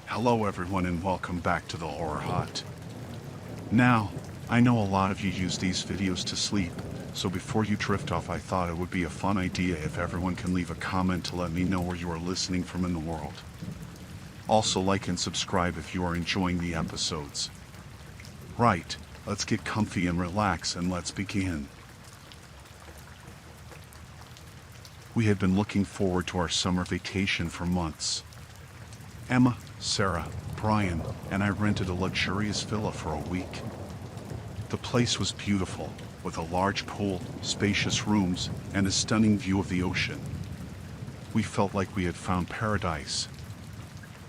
Hello everyone and welcome back to the Horror Hut. Now, I know a lot of you use these videos to sleep, so before you drift off I thought it would be a fun idea if everyone can leave a comment to let me know where you are listening from in the world. Also like and subscribe if you are enjoying the episodes. Right, let's get comfy and relax and let's begin. We had been looking forward to our summer vacation for months. Emma, Sarah, Brian, and I rented a luxurious villa for a week. The place was beautiful, with a large pool, spacious rooms, and a stunning view of the ocean. We felt like we had found paradise.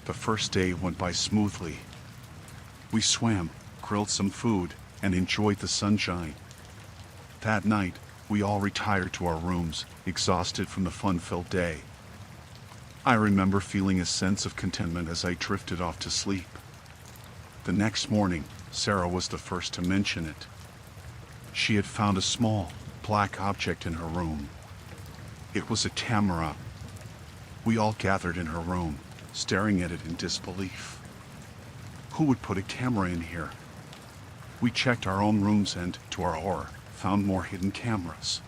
The first day went by smoothly. We swam, grilled some food, and enjoyed the sunshine. That night, we all retired to our rooms, exhausted from the fun-filled day. I remember feeling a sense of contentment as I drifted off to sleep. The next morning, Sarah was the first to mention it. She had found a small, black object in her room. It was a camera. We all gathered in her room, staring at it in disbelief. Who would put a camera in here? We checked our own rooms and, to our horror, found more hidden cameras.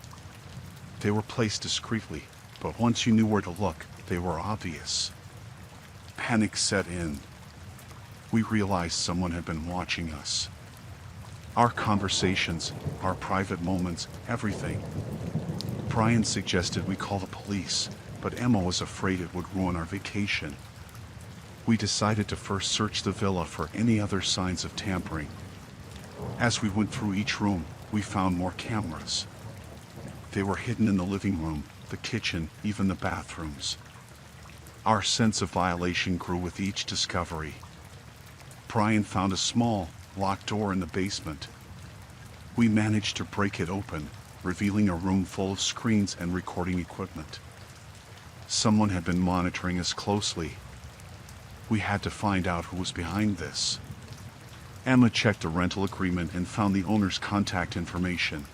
They were placed discreetly, but once you knew where to look, they were obvious. Panic set in. We realized someone had been watching us. Our conversations, our private moments, everything. Brian suggested we call the police, but Emma was afraid it would ruin our vacation. We decided to first search the villa for any other signs of tampering. As we went through each room, we found more cameras. They were hidden in the living room, the kitchen, even the bathrooms. Our sense of violation grew with each discovery. Brian found a small, locked door in the basement. We managed to break it open, revealing a room full of screens and recording equipment. Someone had been monitoring us closely. We had to find out who was behind this. Emma checked the rental agreement and found the owner's contact information.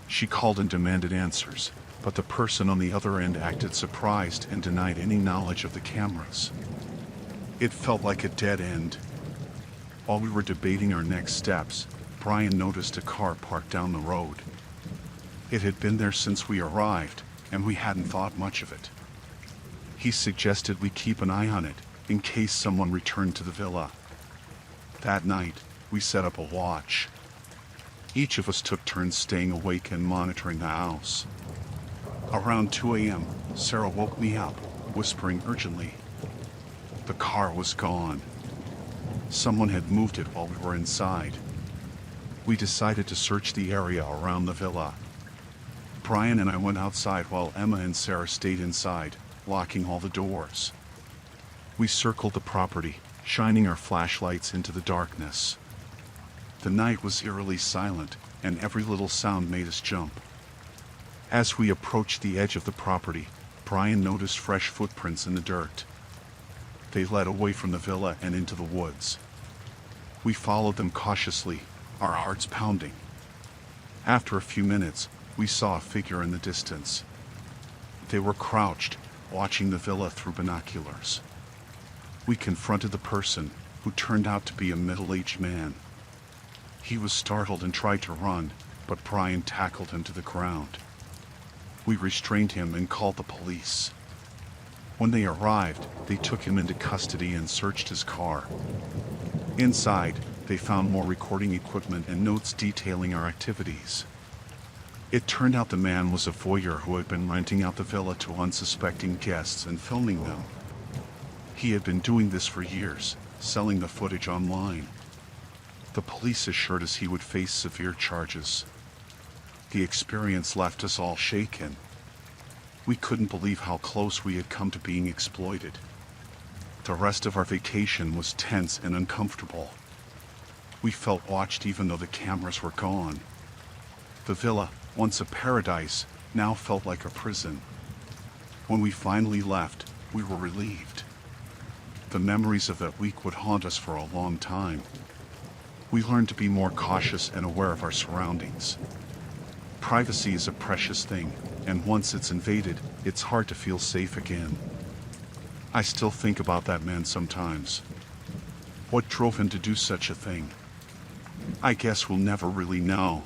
She called and demanded answers, but the person on the other end acted surprised and denied any knowledge of the cameras. It felt like a dead end. While we were debating our next steps, Brian noticed a car parked down the road. It had been there since we arrived, and we hadn't thought much of it. He suggested we keep an eye on it, in case someone returned to the villa. That night, we set up a watch. Each of us took turns staying awake and monitoring the house. Around 2 a.m., Sarah woke me up, whispering urgently. The car was gone. Someone had moved it while we were inside. We decided to search the area around the villa. Brian and I went outside while Emma and Sarah stayed inside, locking all the doors. We circled the property, shining our flashlights into the darkness. The night was eerily silent, and every little sound made us jump. As we approached the edge of the property, Brian noticed fresh footprints in the dirt. They led away from the villa and into the woods. We followed them cautiously, our hearts pounding. After a few minutes, we saw a figure in the distance. They were crouched, watching the villa through binoculars. We confronted the person, who turned out to be a middle-aged man. He was startled and tried to run, but Brian tackled him to the ground. We restrained him and called the police. When they arrived, they took him into custody and searched his car. Inside, they found more recording equipment and notes detailing our activities. It turned out the man was a voyeur who had been renting out the villa to unsuspecting guests and filming them. He had been doing this for years, selling the footage online. The police assured us he would face severe charges. The experience left us all shaken. We couldn't believe how close we had come to being exploited. The rest of our vacation was tense and uncomfortable. We felt watched even though the cameras were gone. The villa, once a paradise, now felt like a prison. When we finally left, we were relieved. The memories of that week would haunt us for a long time. We learned to be more cautious and aware of our surroundings. Privacy is a precious thing, and once it's invaded, it's hard to feel safe again. I still think about that man sometimes. What drove him to do such a thing? I guess we'll never really know.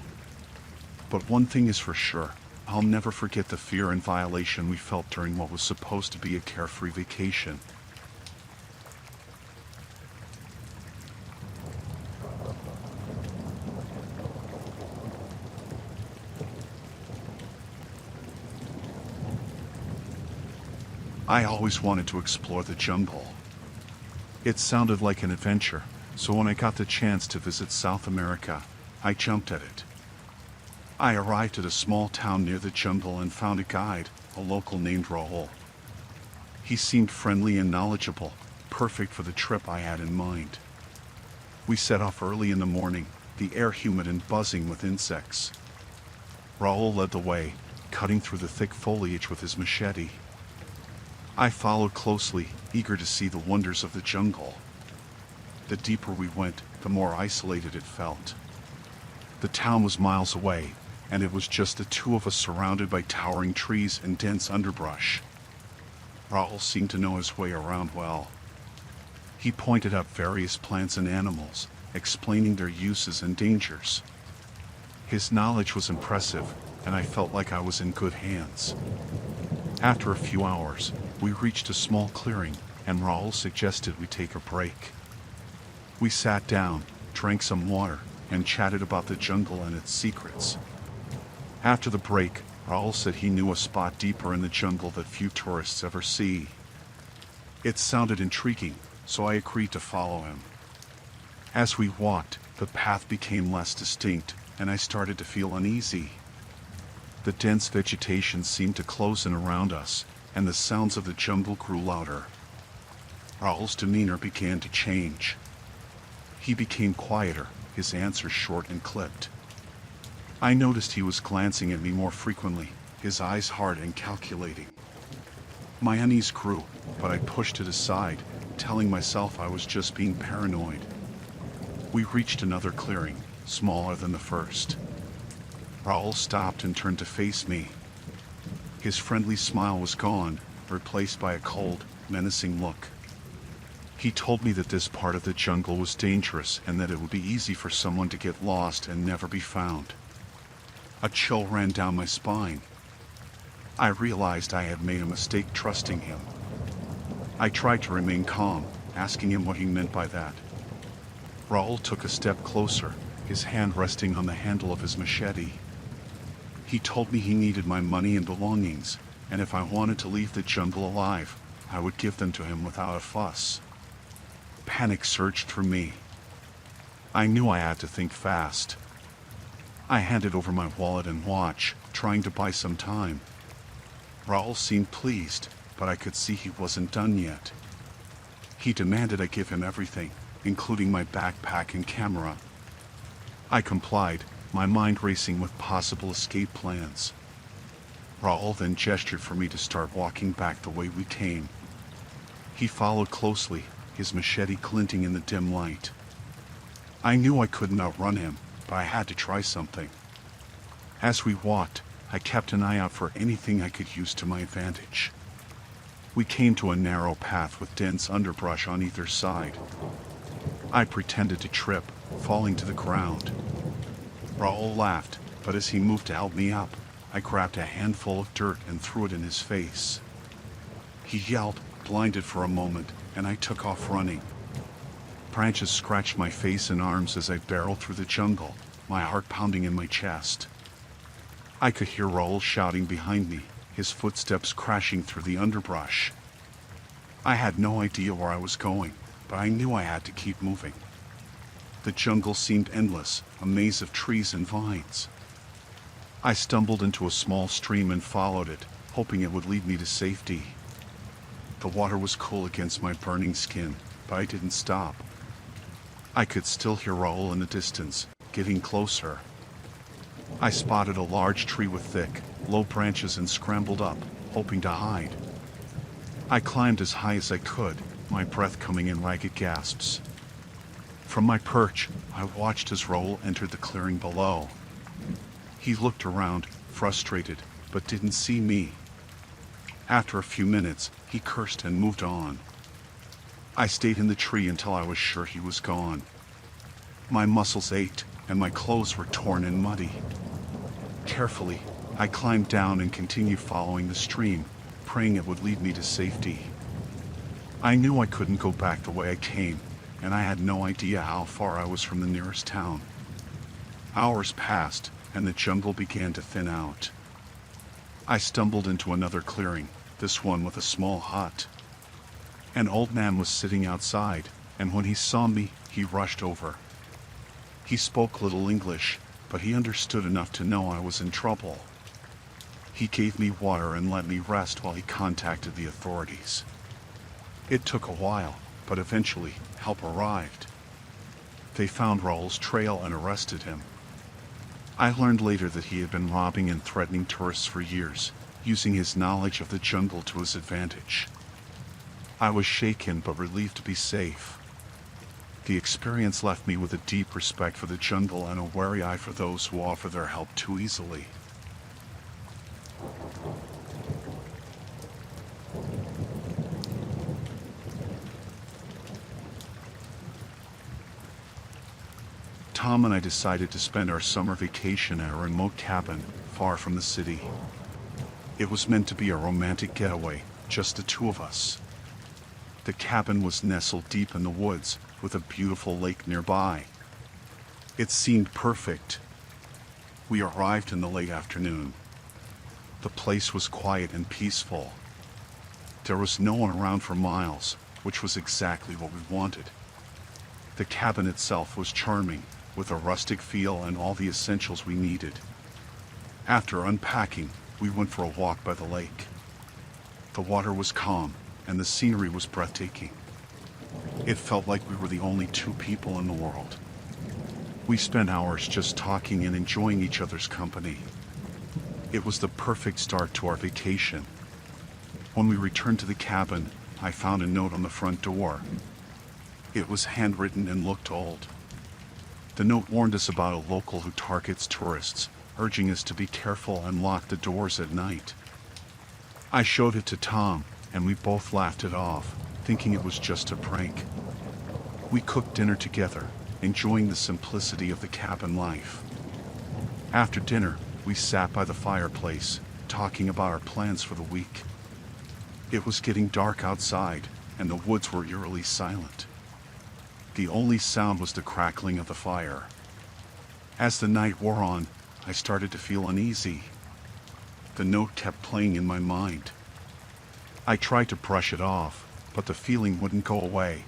But one thing is for sure, I'll never forget the fear and violation we felt during what was supposed to be a carefree vacation. I always wanted to explore the jungle. It sounded like an adventure, so when I got the chance to visit South America, I jumped at it. I arrived at a small town near the jungle and found a guide, a local named Raul. He seemed friendly and knowledgeable, perfect for the trip I had in mind. We set off early in the morning, the air humid and buzzing with insects. Raul led the way, cutting through the thick foliage with his machete. I followed closely, eager to see the wonders of the jungle. The deeper we went, the more isolated it felt. The town was miles away, and it was just the two of us surrounded by towering trees and dense underbrush. Raul seemed to know his way around well. He pointed out various plants and animals, explaining their uses and dangers. His knowledge was impressive, and I felt like I was in good hands. After a few hours, we reached a small clearing, and Raul suggested we take a break. We sat down, drank some water, and chatted about the jungle and its secrets. After the break, Raul said he knew a spot deeper in the jungle that few tourists ever see. It sounded intriguing, so I agreed to follow him. As we walked, the path became less distinct, and I started to feel uneasy. The dense vegetation seemed to close in around us, and the sounds of the jungle grew louder. Raul's demeanor began to change. He became quieter, his answers short and clipped. I noticed he was glancing at me more frequently, his eyes hard and calculating. My unease grew, but I pushed it aside, telling myself I was just being paranoid. We reached another clearing, smaller than the first. Raul stopped and turned to face me. His friendly smile was gone, replaced by a cold, menacing look. He told me that this part of the jungle was dangerous and that it would be easy for someone to get lost and never be found. A chill ran down my spine. I realized I had made a mistake trusting him. I tried to remain calm, asking him what he meant by that. Raul took a step closer, his hand resting on the handle of his machete. He told me he needed my money and belongings, and if I wanted to leave the jungle alive, I would give them to him without a fuss. Panic surged through me. I knew I had to think fast. I handed over my wallet and watch, trying to buy some time. Raul seemed pleased, but I could see he wasn't done yet. He demanded I give him everything, including my backpack and camera. I complied, my mind racing with possible escape plans. Raul then gestured for me to start walking back the way we came. He followed closely, his machete glinting in the dim light. I knew I couldn't outrun him, but I had to try something. As we walked, I kept an eye out for anything I could use to my advantage. We came to a narrow path with dense underbrush on either side. I pretended to trip, falling to the ground. Raul laughed, but as he moved to help me up, I grabbed a handful of dirt and threw it in his face. He yelled, blinded for a moment, and I took off running. Branches scratched my face and arms as I barreled through the jungle, my heart pounding in my chest. I could hear Raul shouting behind me, his footsteps crashing through the underbrush. I had no idea where I was going, but I knew I had to keep moving. The jungle seemed endless, a maze of trees and vines. I stumbled into a small stream and followed it, hoping it would lead me to safety. The water was cool against my burning skin, but I didn't stop. I could still hear Raul in the distance, getting closer. I spotted a large tree with thick, low branches and scrambled up, hoping to hide. I climbed as high as I could, my breath coming in ragged gasps. From my perch, I watched as Raul entered the clearing below. He looked around, frustrated, but didn't see me. After a few minutes, He cursed and moved on. I stayed in the tree until I was sure he was gone. My muscles ached, and my clothes were torn and muddy. Carefully, I climbed down and continued following the stream, praying it would lead me to safety. I knew I couldn't go back the way I came, and I had no idea how far I was from the nearest town. Hours passed, and the jungle began to thin out. I stumbled into another clearing, this one with a small hut. An old man was sitting outside, and when he saw me, he rushed over. He spoke little English, but he understood enough to know I was in trouble. He gave me water and let me rest while he contacted the authorities. It took a while, but eventually, help arrived. They found Raul's trail and arrested him. I learned later that he had been robbing and threatening tourists for years, using his knowledge of the jungle to his advantage. I was shaken but relieved to be safe. The experience left me with a deep respect for the jungle and a wary eye for those who offer their help too easily. Tom and I decided to spend our summer vacation at a remote cabin far from the city. It was meant to be a romantic getaway, just the two of us. The cabin was nestled deep in the woods, with a beautiful lake nearby. It seemed perfect. We arrived in the late afternoon. The place was quiet and peaceful. There was no one around for miles, which was exactly what we wanted. The cabin itself was charming, with a rustic feel and all the essentials we needed. After unpacking, we went for a walk by the lake. The water was calm, and the scenery was breathtaking. It felt like we were the only two people in the world. We spent hours just talking and enjoying each other's company. It was the perfect start to our vacation. When we returned to the cabin, I found a note on the front door. It was handwritten and looked old. The note warned us about a local who targets tourists, urging us to be careful and lock the doors at night. I showed it to Tom, and we both laughed it off, thinking it was just a prank. We cooked dinner together, enjoying the simplicity of the cabin life. After dinner, we sat by the fireplace, talking about our plans for the week. It was getting dark outside, and the woods were eerily silent. The only sound was the crackling of the fire. As the night wore on, I started to feel uneasy. The note kept playing in my mind. I tried to brush it off, but the feeling wouldn't go away.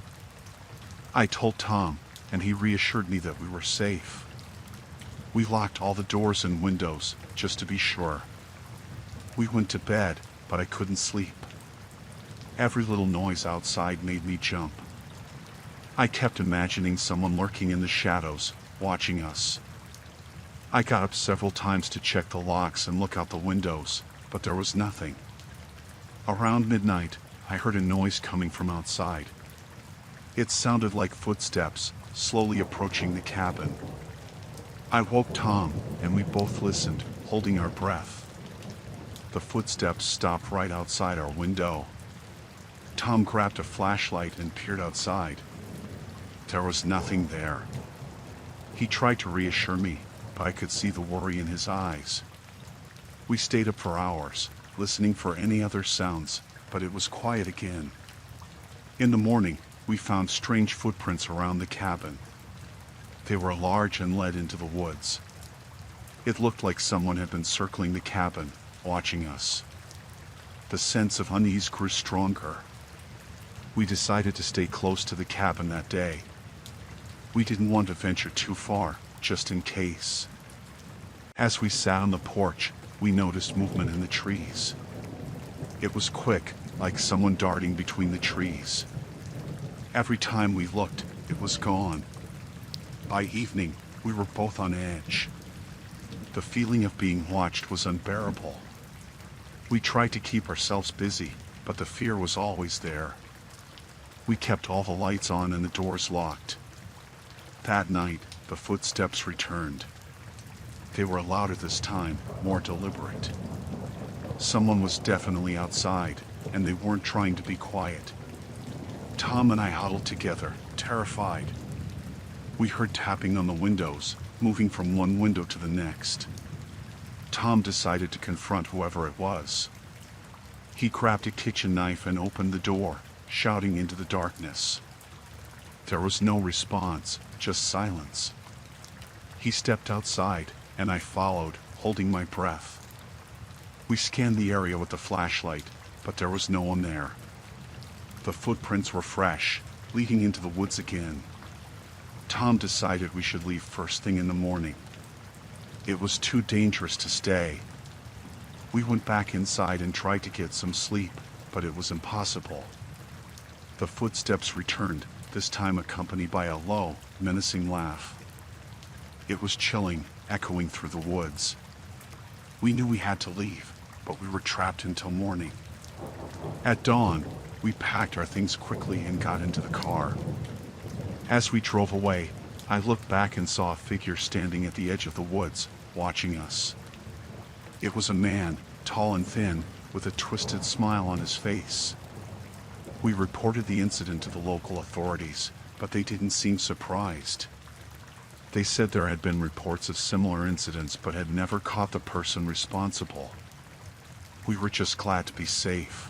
I told Tom, and he reassured me that we were safe. We locked all the doors and windows, just to be sure. We went to bed, but I couldn't sleep. Every little noise outside made me jump. I kept imagining someone lurking in the shadows, watching us. I got up several times to check the locks and look out the windows, but there was nothing. Around midnight, I heard a noise coming from outside. It sounded like footsteps, slowly approaching the cabin. I woke Tom, and we both listened, holding our breath. The footsteps stopped right outside our window. Tom grabbed a flashlight and peered outside. There was nothing there. He tried to reassure me, but I could see the worry in his eyes. We stayed up for hours, listening for any other sounds, but it was quiet again. In the morning, we found strange footprints around the cabin. They were large and led into the woods. It looked like someone had been circling the cabin, watching us. The sense of unease grew stronger. We decided to stay close to the cabin that day. We didn't want to venture too far, just in case. As we sat on the porch, we noticed movement in the trees. It was quick, like someone darting between the trees. Every time we looked, it was gone. By evening, we were both on edge. The feeling of being watched was unbearable. We tried to keep ourselves busy, but the fear was always there. We kept all the lights on and the doors locked. That night, the footsteps returned. They were louder this time, more deliberate. Someone was definitely outside, and they weren't trying to be quiet. Tom and I huddled together, terrified. We heard tapping on the windows, moving from one window to the next. Tom decided to confront whoever it was. He grabbed a kitchen knife and opened the door, shouting into the darkness. There was no response, just silence. He stepped outside, and I followed, holding my breath. We scanned the area with the flashlight, but there was no one there. The footprints were fresh, leading into the woods again. Tom decided we should leave first thing in the morning. It was too dangerous to stay. We went back inside and tried to get some sleep, but it was impossible. The footsteps returned, this time accompanied by a low, menacing laugh. It was chilling, echoing through the woods. We knew we had to leave, but we were trapped until morning. At dawn, we packed our things quickly and got into the car. As we drove away, I looked back and saw a figure standing at the edge of the woods, watching us. It was a man, tall and thin, with a twisted smile on his face. We reported the incident to the local authorities, but they didn't seem surprised. They said there had been reports of similar incidents but had never caught the person responsible. We were just glad to be safe.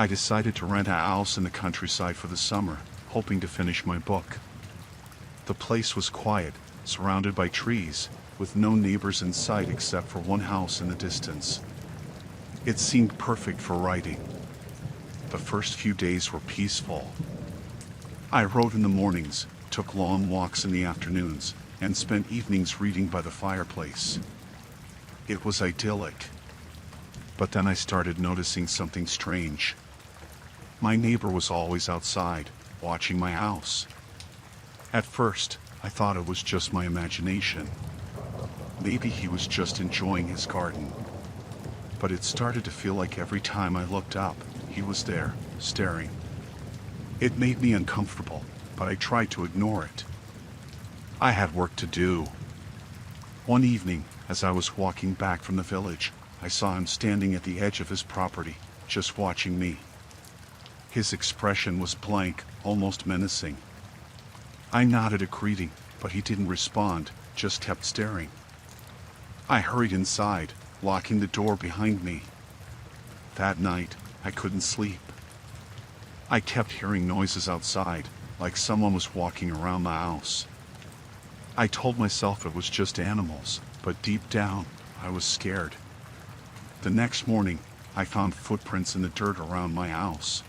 I decided to rent a house in the countryside for the summer, hoping to finish my book. The place was quiet, surrounded by trees, with no neighbors in sight except for one house in the distance. It seemed perfect for writing. The first few days were peaceful. I wrote in the mornings, took long walks in the afternoons, and spent evenings reading by the fireplace. It was idyllic. But then I started noticing something strange. My neighbor was always outside, watching my house. At first, I thought it was just my imagination. Maybe he was just enjoying his garden. But it started to feel like every time I looked up, he was there, staring. It made me uncomfortable, but I tried to ignore it. I had work to do. One evening, as I was walking back from the village, I saw him standing at the edge of his property, just watching me. His expression was blank, almost menacing. I nodded a greeting, but he didn't respond, just kept staring. I hurried inside, locking the door behind me. That night, I couldn't sleep. I kept hearing noises outside, like someone was walking around the house. I told myself it was just animals, but deep down, I was scared. The next morning, I found footprints in the dirt around my house.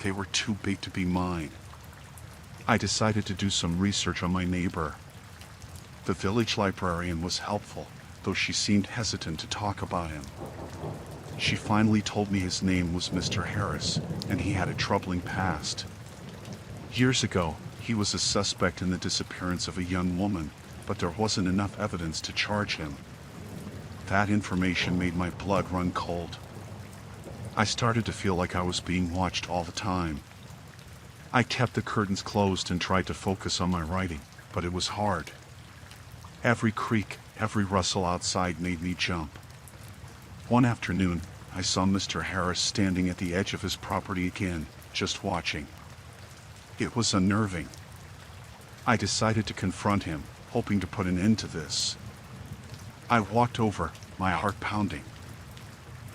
They were too big to be mine. I decided to do some research on my neighbor. The village librarian was helpful, though she seemed hesitant to talk about him. She finally told me his name was Mr. Harris, and he had a troubling past. Years ago, he was a suspect in the disappearance of a young woman, but there wasn't enough evidence to charge him. That information made my blood run cold. I started to feel like I was being watched all the time. I kept the curtains closed and tried to focus on my writing, but it was hard. Every creak, every rustle outside made me jump. One afternoon, I saw Mr. Harris standing at the edge of his property again, just watching. It was unnerving. I decided to confront him, hoping to put an end to this. I walked over, my heart pounding.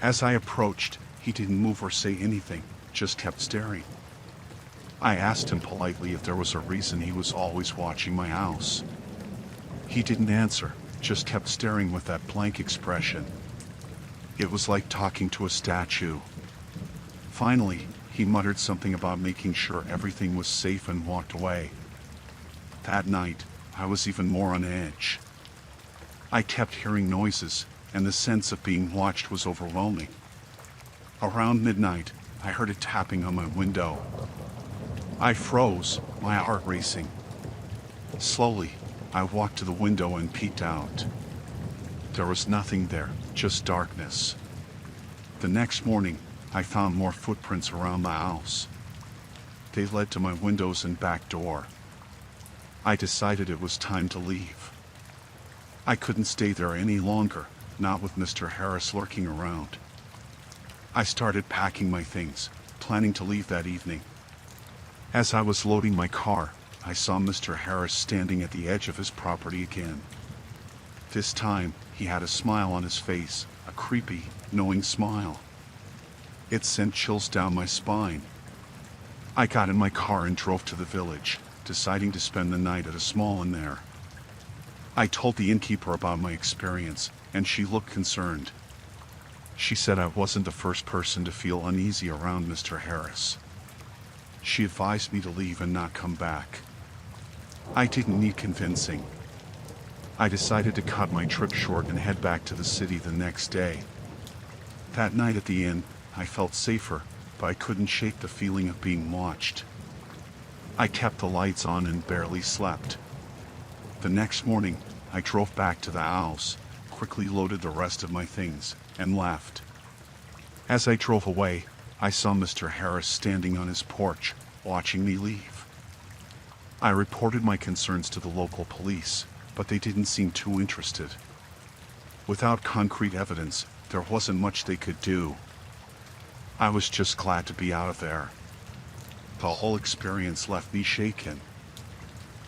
As I approached, he didn't move or say anything, just kept staring. I asked him politely if there was a reason he was always watching my house. He didn't answer, just kept staring with that blank expression. It was like talking to a statue. Finally, he muttered something about making sure everything was safe and walked away. That night, I was even more on edge. I kept hearing noises, and the sense of being watched was overwhelming. Around midnight, I heard a tapping on my window. I froze, my heart racing. Slowly, I walked to the window and peeked out. There was nothing there, just darkness. The next morning, I found more footprints around the house. They led to my windows and back door. I decided it was time to leave. I couldn't stay there any longer, not with Mr. Harris lurking around. I started packing my things, planning to leave that evening. As I was loading my car, I saw Mr. Harris standing at the edge of his property again. This time, he had a smile on his face, a creepy, knowing smile. It sent chills down my spine. I got in my car and drove to the village, deciding to spend the night at a small inn there. I told the innkeeper about my experience, and she looked concerned. She said I wasn't the first person to feel uneasy around Mr. Harris. She advised me to leave and not come back. I didn't need convincing. I decided to cut my trip short and head back to the city the next day. That night at the inn, I felt safer, but I couldn't shake the feeling of being watched. I kept the lights on and barely slept. The next morning, I drove back to the house, quickly loaded the rest of my things, and left. As I drove away, I saw Mr. Harris standing on his porch, watching me leave. I reported my concerns to the local police, but they didn't seem too interested. Without concrete evidence, there wasn't much they could do. I was just glad to be out of there. The whole experience left me shaken.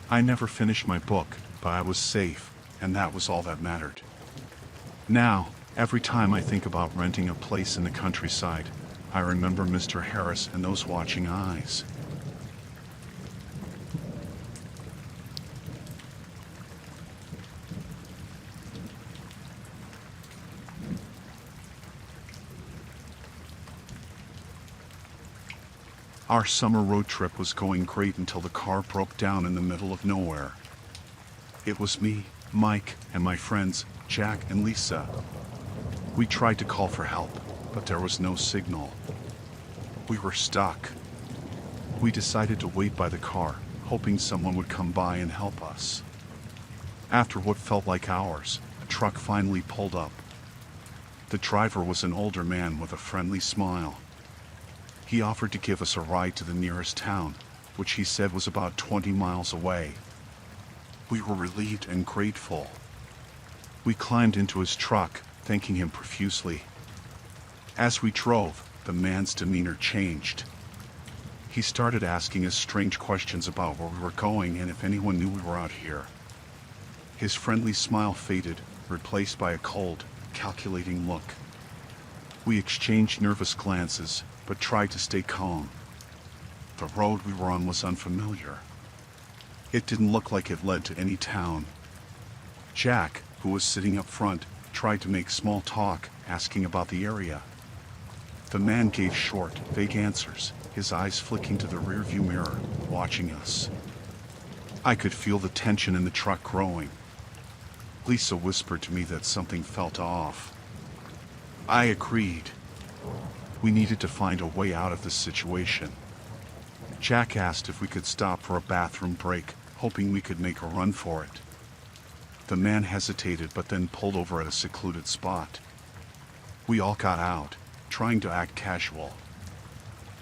I never finished my book, but I was safe, and that was all that mattered. Now, every time I think about renting a place in the countryside, I remember Mr. Harris and those watching eyes. Our summer road trip was going great until the car broke down in the middle of nowhere. It was me, Mike, and my friends, Jack and Lisa. We tried to call for help, but there was no signal. We were stuck. We decided to wait by the car, hoping someone would come by and help us. After what felt like hours, a truck finally pulled up. The driver was an older man with a friendly smile. He offered to give us a ride to the nearest town, which he said was about 20 miles away. We were relieved and grateful. We climbed into his truck, thanking him profusely. As we drove, the man's demeanor changed. He started asking us strange questions about where we were going and if anyone knew we were out here. His friendly smile faded, replaced by a cold, calculating look. We exchanged nervous glances, but tried to stay calm. The road we were on was unfamiliar. It didn't look like it led to any town. Jack, who was sitting up front, tried to make small talk, asking about the area. The man gave short, vague answers, his eyes flicking to the rearview mirror, watching us. I could feel the tension in the truck growing. Lisa whispered to me that something felt off. I agreed. We needed to find a way out of this situation. Jack asked if we could stop for a bathroom break, hoping we could make a run for it. The man hesitated but then pulled over at a secluded spot. We all got out, trying to act casual.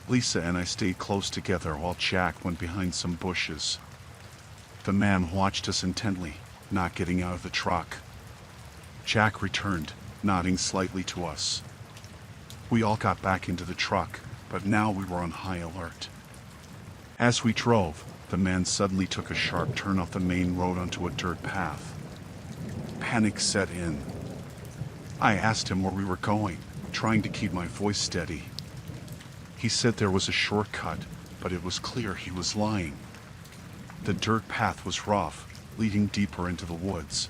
Lisa and I stayed close together while Jack went behind some bushes. The man watched us intently, not getting out of the truck. Jack returned, nodding slightly to us. We all got back into the truck, but now we were on high alert. As we drove, the man suddenly took a sharp turn off the main road onto a dirt path. Panic set in. I asked him where we were going, trying to keep my voice steady. He said there was a shortcut, but it was clear he was lying. The dirt path was rough, leading deeper into the woods.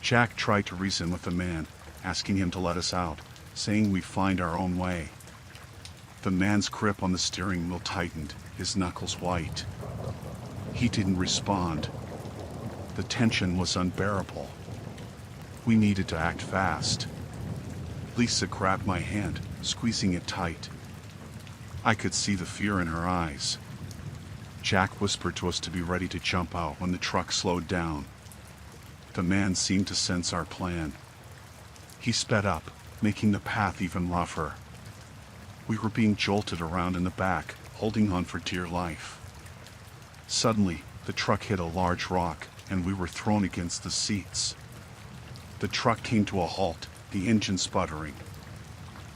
Jack tried to reason with the man, asking him to let us out, saying we'd find our own way. The man's grip on the steering wheel tightened, his knuckles white. He didn't respond. The tension was unbearable. We needed to act fast. Lisa grabbed my hand, squeezing it tight. I could see the fear in her eyes. Jack whispered to us to be ready to jump out when the truck slowed down. The man seemed to sense our plan. He sped up, making the path even rougher. We were being jolted around in the back, holding on for dear life. Suddenly, the truck hit a large rock, and we were thrown against the seats. The truck came to a halt, the engine sputtering.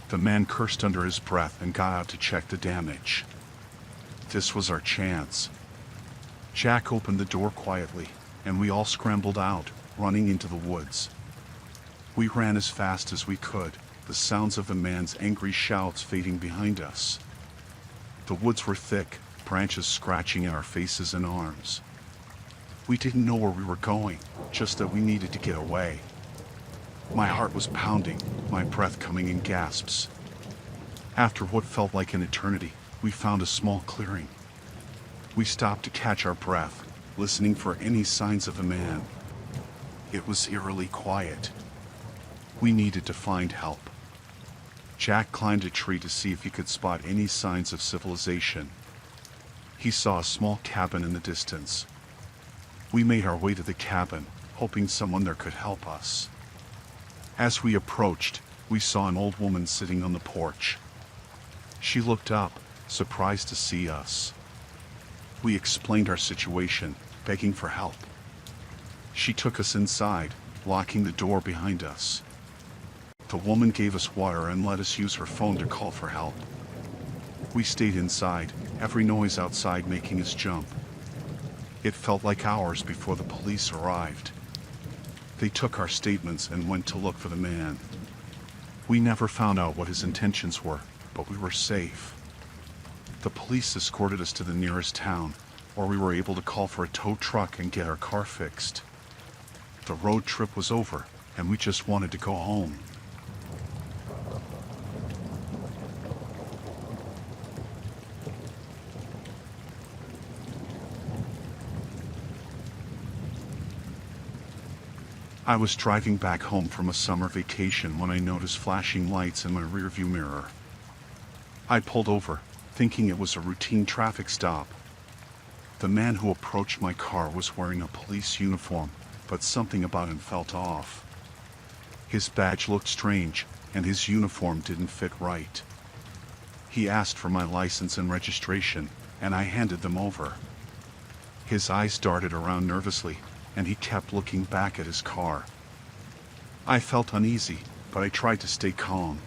The man cursed under his breath and got out to check the damage. This was our chance. Jack opened the door quietly, and we all scrambled out, running into the woods. We ran as fast as we could, the sounds of the man's angry shouts fading behind us. The woods were thick, branches scratching at our faces and arms. We didn't know where we were going, just that we needed to get away. My heart was pounding, my breath coming in gasps. After what felt like an eternity, we found a small clearing. We stopped to catch our breath, listening for any signs of a man. It was eerily quiet. We needed to find help. Jack climbed a tree to see if he could spot any signs of civilization. He saw a small cabin in the distance. We made our way to the cabin, hoping someone there could help us. As we approached, we saw an old woman sitting on the porch. She looked up, surprised to see us. We explained our situation, begging for help. She took us inside, locking the door behind us. The woman gave us water and let us use her phone to call for help. We stayed inside, every noise outside making us jump. It felt like hours before the police arrived. They took our statements and went to look for the man. We never found out what his intentions were, but we were safe. The police escorted us to the nearest town, where we were able to call for a tow truck and get our car fixed. The road trip was over, and we just wanted to go home. I was driving back home from a summer vacation when I noticed flashing lights in my rearview mirror. I pulled over, thinking it was a routine traffic stop. The man who approached my car was wearing a police uniform, but something about him felt off. His badge looked strange, and his uniform didn't fit right. He asked for my license and registration, and I handed them over. His eyes darted around nervously, and he kept looking back at his car. I felt uneasy, but I tried to stay calm.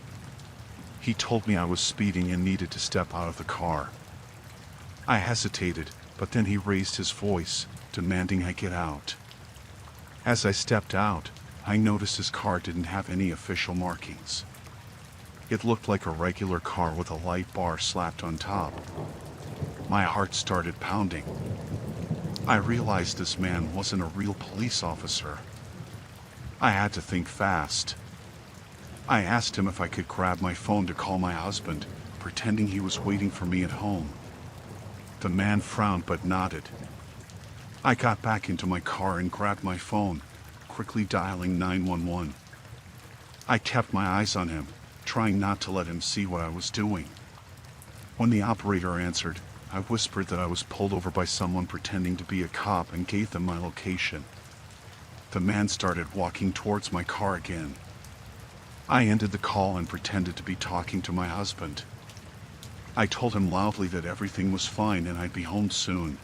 He told me I was speeding and needed to step out of the car. I hesitated, but then he raised his voice, demanding I get out. As I stepped out, I noticed his car didn't have any official markings. It looked like a regular car with a light bar slapped on top. My heart started pounding. I realized this man wasn't a real police officer. I had to think fast. I asked him if I could grab my phone to call my husband, pretending he was waiting for me at home. The man frowned but nodded. I got back into my car and grabbed my phone, quickly dialing 911. I kept my eyes on him, trying not to let him see what I was doing. When the operator answered, I whispered that I was pulled over by someone pretending to be a cop and gave them my location. The man started walking towards my car again. I ended the call and pretended to be talking to my husband. I told him loudly that everything was fine and I'd be home soon.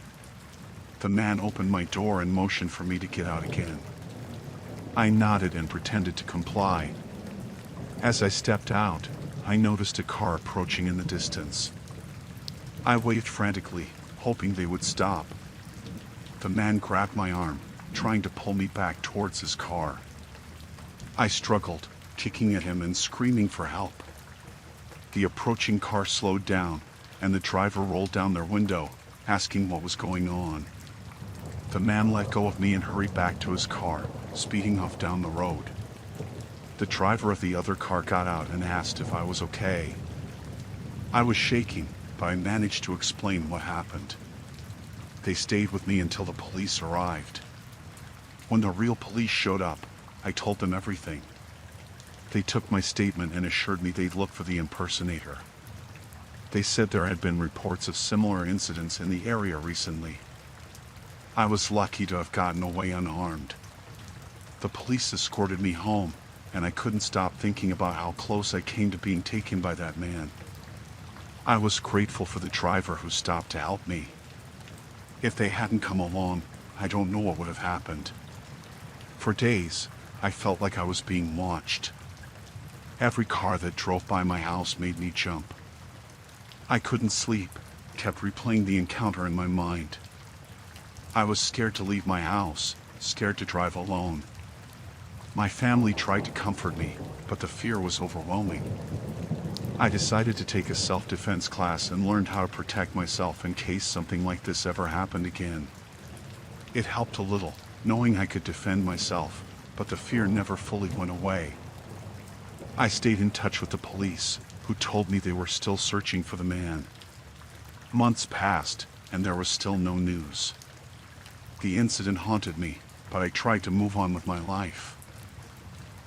The man opened my door and motioned for me to get out again. I nodded and pretended to comply. As I stepped out, I noticed a car approaching in the distance. I waved frantically, hoping they would stop. The man grabbed my arm, trying to pull me back towards his car. I struggled, kicking at him and screaming for help. The approaching car slowed down, and the driver rolled down their window, asking what was going on. The man let go of me and hurried back to his car, speeding off down the road. The driver of the other car got out and asked if I was okay. I was shaking, but I managed to explain what happened. They stayed with me until the police arrived. When the real police showed up, I told them everything. They took my statement and assured me they'd look for the impersonator. They said there had been reports of similar incidents in the area recently. I was lucky to have gotten away unharmed. The police escorted me home, and I couldn't stop thinking about how close I came to being taken by that man. I was grateful for the driver who stopped to help me. If they hadn't come along, I don't know what would have happened. For days, I felt like I was being watched. Every car that drove by my house made me jump. I couldn't sleep, kept replaying the encounter in my mind. I was scared to leave my house, scared to drive alone. My family tried to comfort me, but the fear was overwhelming. I decided to take a self-defense class and learned how to protect myself in case something like this ever happened again. It helped a little, knowing I could defend myself, but the fear never fully went away. I stayed in touch with the police, who told me they were still searching for the man. Months passed, and there was still no news. The incident haunted me, but I tried to move on with my life.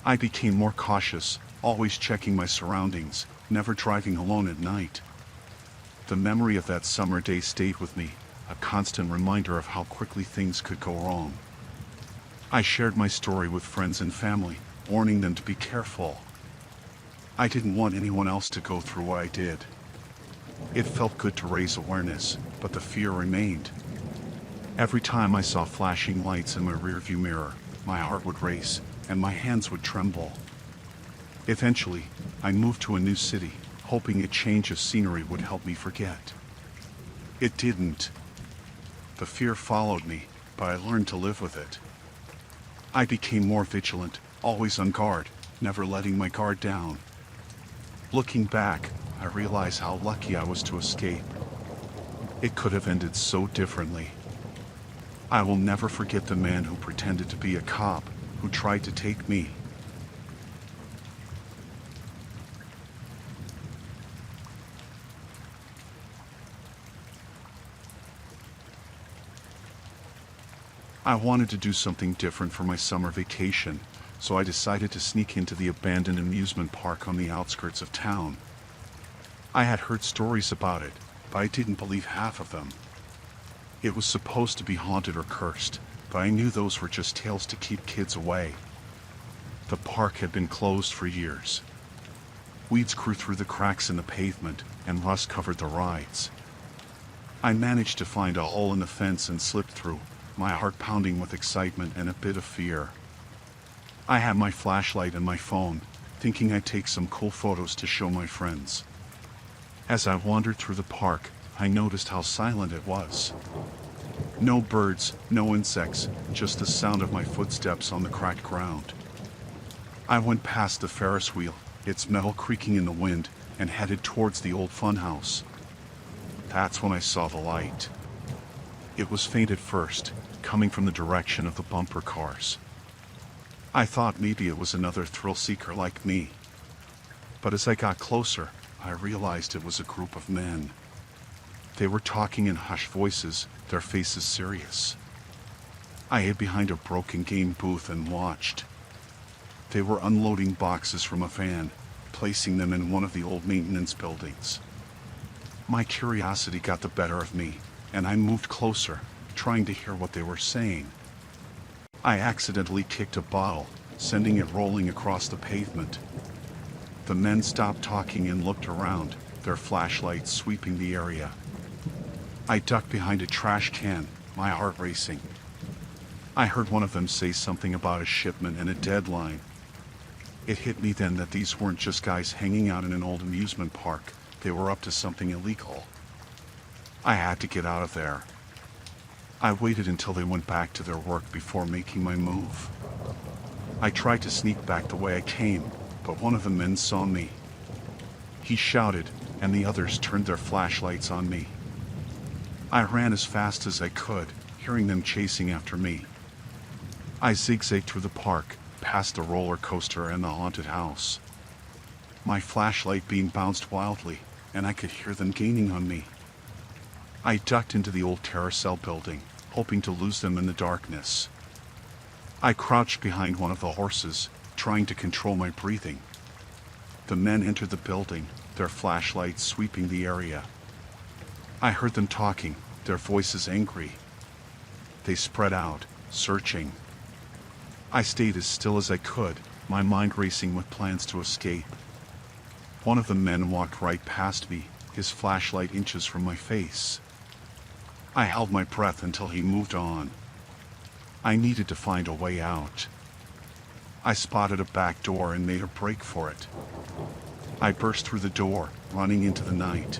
I became more cautious, always checking my surroundings, never driving alone at night. The memory of that summer day stayed with me, a constant reminder of how quickly things could go wrong. I shared my story with friends and family, warning them to be careful. I didn't want anyone else to go through what I did. It felt good to raise awareness, but the fear remained. Every time I saw flashing lights in my rearview mirror, my heart would race, and my hands would tremble. Eventually, I moved to a new city, hoping a change of scenery would help me forget. It didn't. The fear followed me, but I learned to live with it. I became more vigilant, always on guard, never letting my guard down. Looking back, I realize how lucky I was to escape. It could have ended so differently. I will never forget the man who pretended to be a cop, who tried to take me. I wanted to do something different for my summer vacation, so I decided to sneak into the abandoned amusement park on the outskirts of town. I had heard stories about it, but I didn't believe half of them. It was supposed to be haunted or cursed, but I knew those were just tales to keep kids away. The park had been closed for years. Weeds grew through the cracks in the pavement, and rust covered the rides. I managed to find a hole in the fence and slipped through, my heart pounding with excitement and a bit of fear. I had my flashlight and my phone, thinking I'd take some cool photos to show my friends. As I wandered through the park, I noticed how silent it was. No birds, no insects, just the sound of my footsteps on the cracked ground. I went past the Ferris wheel, its metal creaking in the wind, and headed towards the old funhouse. That's when I saw the light. It was faint at first, coming from the direction of the bumper cars. I thought maybe it was another thrill seeker like me. But as I got closer, I realized it was a group of men. They were talking in hushed voices, their faces serious. I hid behind a broken game booth and watched. They were unloading boxes from a van, placing them in one of the old maintenance buildings. My curiosity got the better of me, and I moved closer, trying to hear what they were saying. I accidentally kicked a bottle, sending it rolling across the pavement. The men stopped talking and looked around, their flashlights sweeping the area. I ducked behind a trash can, my heart racing. I heard one of them say something about a shipment and a deadline. It hit me then that these weren't just guys hanging out in an old amusement park, they were up to something illegal. I had to get out of there. I waited until they went back to their work before making my move. I tried to sneak back the way I came, but one of the men saw me. He shouted, and the others turned their flashlights on me. I ran as fast as I could, hearing them chasing after me. I zigzagged through the park, past the roller coaster and the haunted house. My flashlight beam bounced wildly, and I could hear them gaining on me. I ducked into the old carousel building, hoping to lose them in the darkness. I crouched behind one of the horses, trying to control my breathing. The men entered the building, their flashlights sweeping the area. I heard them talking, their voices angry. They spread out, searching. I stayed as still as I could, my mind racing with plans to escape. One of the men walked right past me, his flashlight inches from my face. I held my breath until he moved on. I needed to find a way out. I spotted a back door and made a break for it. I burst through the door, running into the night.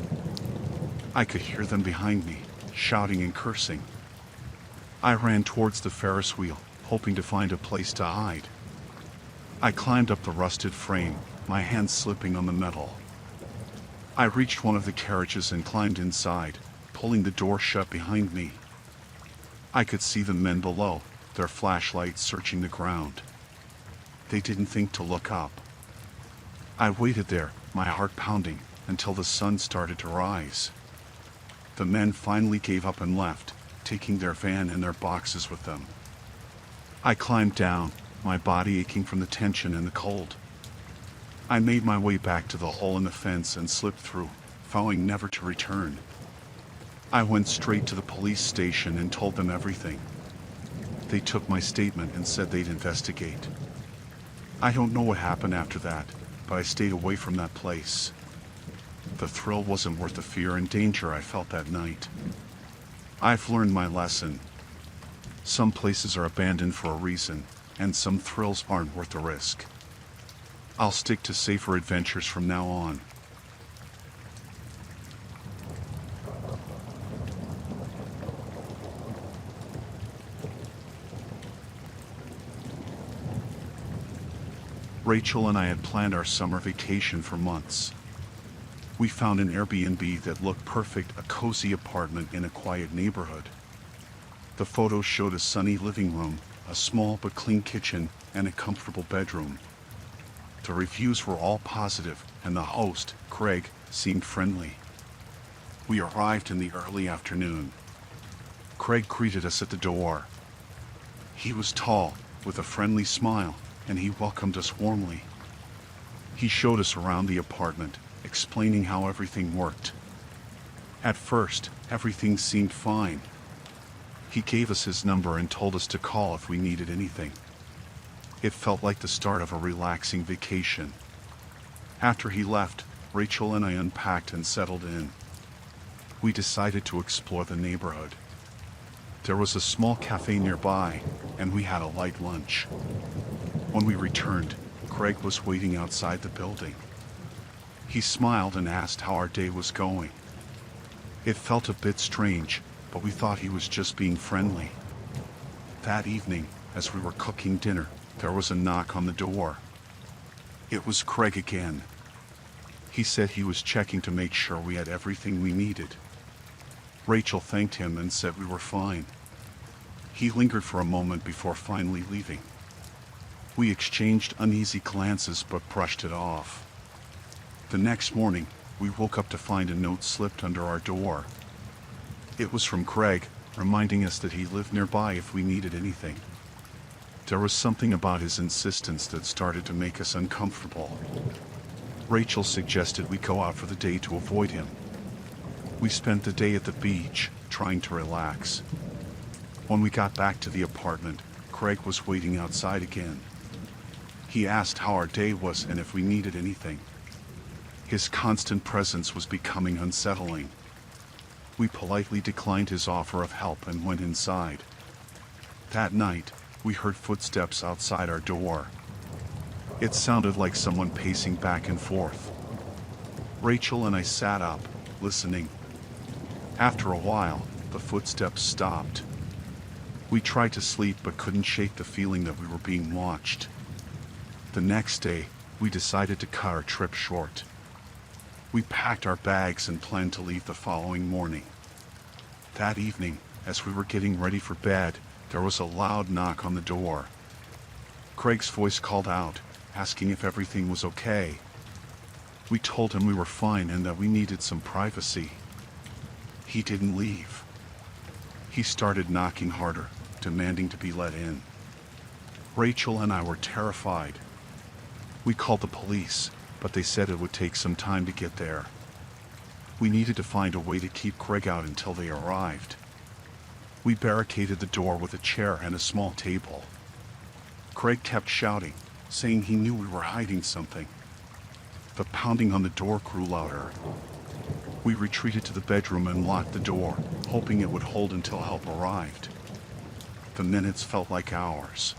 I could hear them behind me, shouting and cursing. I ran towards the Ferris wheel, hoping to find a place to hide. I climbed up the rusted frame, my hands slipping on the metal. I reached one of the carriages and climbed inside, pulling the door shut behind me. I could see the men below, their flashlights searching the ground. They didn't think to look up. I waited there, my heart pounding, until the sun started to rise. The men finally gave up and left, taking their van and their boxes with them. I climbed down, my body aching from the tension and the cold. I made my way back to the hole in the fence and slipped through, vowing never to return. I went straight to the police station and told them everything. They took my statement and said they'd investigate. I don't know what happened after that, but I stayed away from that place. The thrill wasn't worth the fear and danger I felt that night. I've learned my lesson. Some places are abandoned for a reason, and some thrills aren't worth the risk. I'll stick to safer adventures from now on. Rachel and I had planned our summer vacation for months. We found an Airbnb that looked perfect, a cozy apartment in a quiet neighborhood. The photos showed a sunny living room, a small but clean kitchen, and a comfortable bedroom. The reviews were all positive, and the host, Craig, seemed friendly. We arrived in the early afternoon. Craig greeted us at the door. He was tall, with a friendly smile, and he welcomed us warmly. He showed us around the apartment, explaining how everything worked. At first, everything seemed fine. He gave us his number and told us to call if we needed anything. It felt like the start of a relaxing vacation. After he left, Rachel and I unpacked and settled in. We decided to explore the neighborhood. There was a small cafe nearby, and we had a light lunch. When we returned, Craig was waiting outside the building. He smiled and asked how our day was going. It felt a bit strange, but we thought he was just being friendly. That evening, as we were cooking dinner, there was a knock on the door. It was Craig again. He said he was checking to make sure we had everything we needed. Rachel thanked him and said we were fine. He lingered for a moment before finally leaving. We exchanged uneasy glances but brushed it off. The next morning, we woke up to find a note slipped under our door. It was from Craig, reminding us that he lived nearby if we needed anything. There was something about his insistence that started to make us uncomfortable. Rachel suggested we go out for the day to avoid him. We spent the day at the beach, trying to relax. When we got back to the apartment, Craig was waiting outside again. He asked how our day was and if we needed anything. His constant presence was becoming unsettling. We politely declined his offer of help and went inside. That night, we heard footsteps outside our door. It sounded like someone pacing back and forth. Rachel and I sat up, listening. After a while, the footsteps stopped. We tried to sleep but couldn't shake the feeling that we were being watched. The next day, we decided to cut our trip short. We packed our bags and planned to leave the following morning. That evening, as we were getting ready for bed, there was a loud knock on the door. Craig's voice called out, asking if everything was okay. We told him we were fine and that we needed some privacy. He didn't leave. He started knocking harder, demanding to be let in. Rachel and I were terrified. We called the police, but they said it would take some time to get there. We needed to find a way to keep Craig out until they arrived. We barricaded the door with a chair and a small table. Craig kept shouting, saying he knew we were hiding something. The pounding on the door grew louder. We retreated to the bedroom and locked the door, hoping it would hold until help arrived. The minutes felt like hours.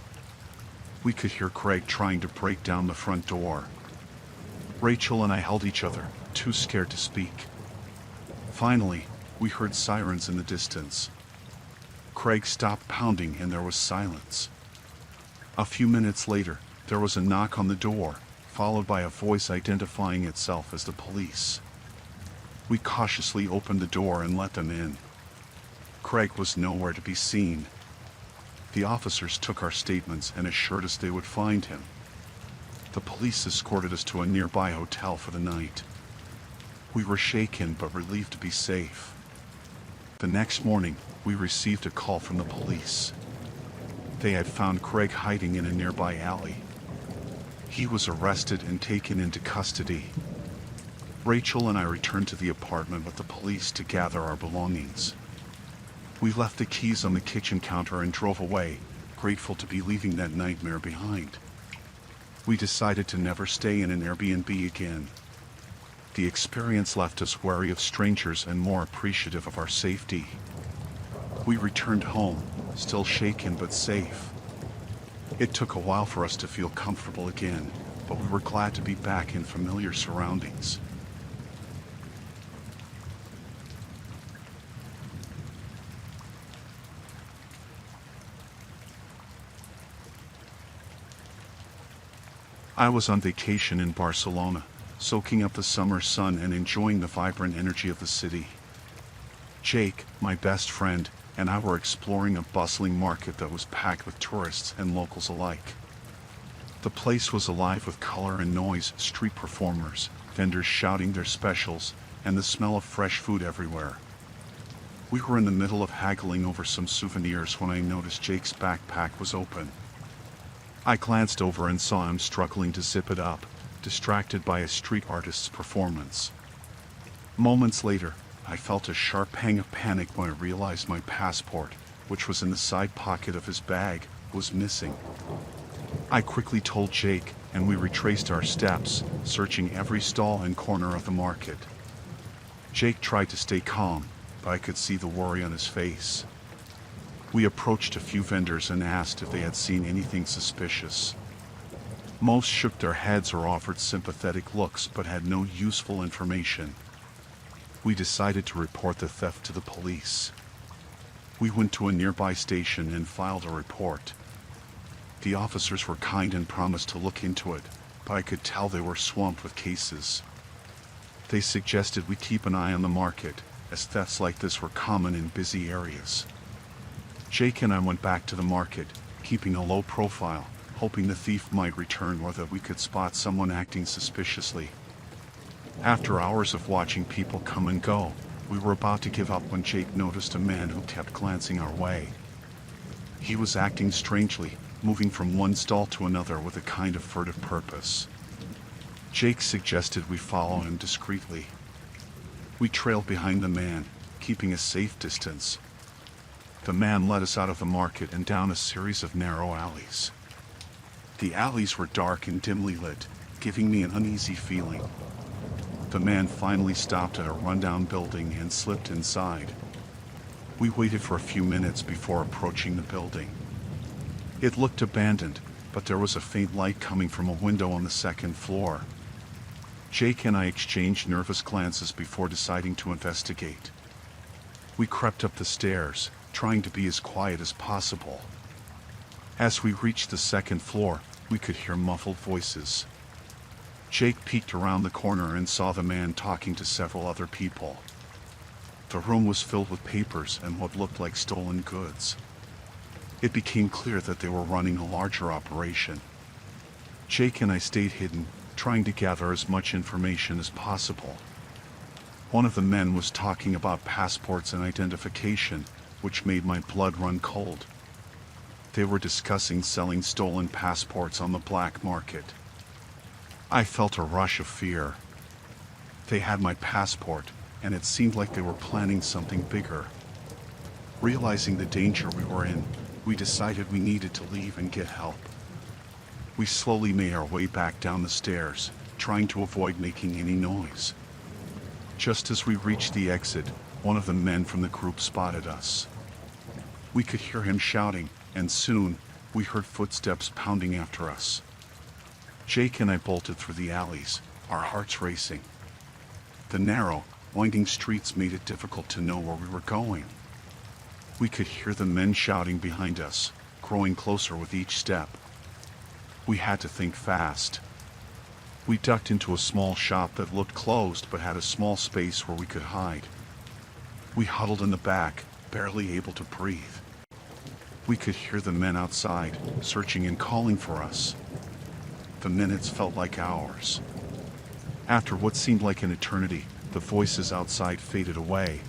We could hear Craig trying to break down the front door. Rachel and I held each other, too scared to speak. Finally, we heard sirens in the distance. Craig stopped pounding and there was silence. A few minutes later, there was a knock on the door, followed by a voice identifying itself as the police. We cautiously opened the door and let them in. Craig was nowhere to be seen. The officers took our statements and assured us they would find him. The police escorted us to a nearby hotel for the night. We were shaken but relieved to be safe. The next morning, we received a call from the police. They had found Craig hiding in a nearby alley. He was arrested and taken into custody. Rachel and I returned to the apartment with the police to gather our belongings. We left the keys on the kitchen counter and drove away, grateful to be leaving that nightmare behind. We decided to never stay in an Airbnb again. The experience left us wary of strangers and more appreciative of our safety. We returned home, still shaken but safe. It took a while for us to feel comfortable again, but we were glad to be back in familiar surroundings. I was on vacation in Barcelona, soaking up the summer sun and enjoying the vibrant energy of the city. Jake, my best friend, and I were exploring a bustling market that was packed with tourists and locals alike. The place was alive with color and noise, street performers, vendors shouting their specials, and the smell of fresh food everywhere. We were in the middle of haggling over some souvenirs when I noticed Jake's backpack was open. I glanced over and saw him struggling to zip it up, distracted by a street artist's performance. Moments later, I felt a sharp pang of panic when I realized my passport, which was in the side pocket of his bag, was missing. I quickly told Jake, and we retraced our steps, searching every stall and corner of the market. Jake tried to stay calm, but I could see the worry on his face. We approached a few vendors and asked if they had seen anything suspicious. Most shook their heads or offered sympathetic looks but had no useful information. We decided to report the theft to the police. We went to a nearby station and filed a report. The officers were kind and promised to look into it, but I could tell they were swamped with cases. They suggested we keep an eye on the market, as thefts like this were common in busy areas. Jake and I went back to the market, keeping a low profile, hoping the thief might return or that we could spot someone acting suspiciously. After hours of watching people come and go, we were about to give up when Jake noticed a man who kept glancing our way. He was acting strangely, moving from one stall to another with a kind of furtive purpose. Jake suggested we follow him discreetly. We trailed behind the man, keeping a safe distance. The man led us out of the market and down a series of narrow alleys. The alleys were dark and dimly lit, giving me an uneasy feeling. The man finally stopped at a rundown building and slipped inside. We waited for a few minutes before approaching the building. It looked abandoned, but there was a faint light coming from a window on the second floor. Jake and I exchanged nervous glances before deciding to investigate. We crept up the stairs, trying to be as quiet as possible. As we reached the second floor, we could hear muffled voices. Jake peeked around the corner and saw the man talking to several other people. The room was filled with papers and what looked like stolen goods. It became clear that they were running a larger operation. Jake and I stayed hidden, trying to gather as much information as possible. One of the men was talking about passports and identification, which made my blood run cold. They were discussing selling stolen passports on the black market. I felt a rush of fear. They had my passport, and it seemed like they were planning something bigger. Realizing the danger we were in, we decided we needed to leave and get help. We slowly made our way back down the stairs, trying to avoid making any noise. Just as we reached the exit, one of the men from the group spotted us. We could hear him shouting, and soon, we heard footsteps pounding after us. Jake and I bolted through the alleys, our hearts racing. The narrow, winding streets made it difficult to know where we were going. We could hear the men shouting behind us, growing closer with each step. We had to think fast. We ducked into a small shop that looked closed but had a small space where we could hide. We huddled in the back, barely able to breathe. We could hear the men outside, searching and calling for us. The minutes felt like hours. After what seemed like an eternity, the voices outside faded away.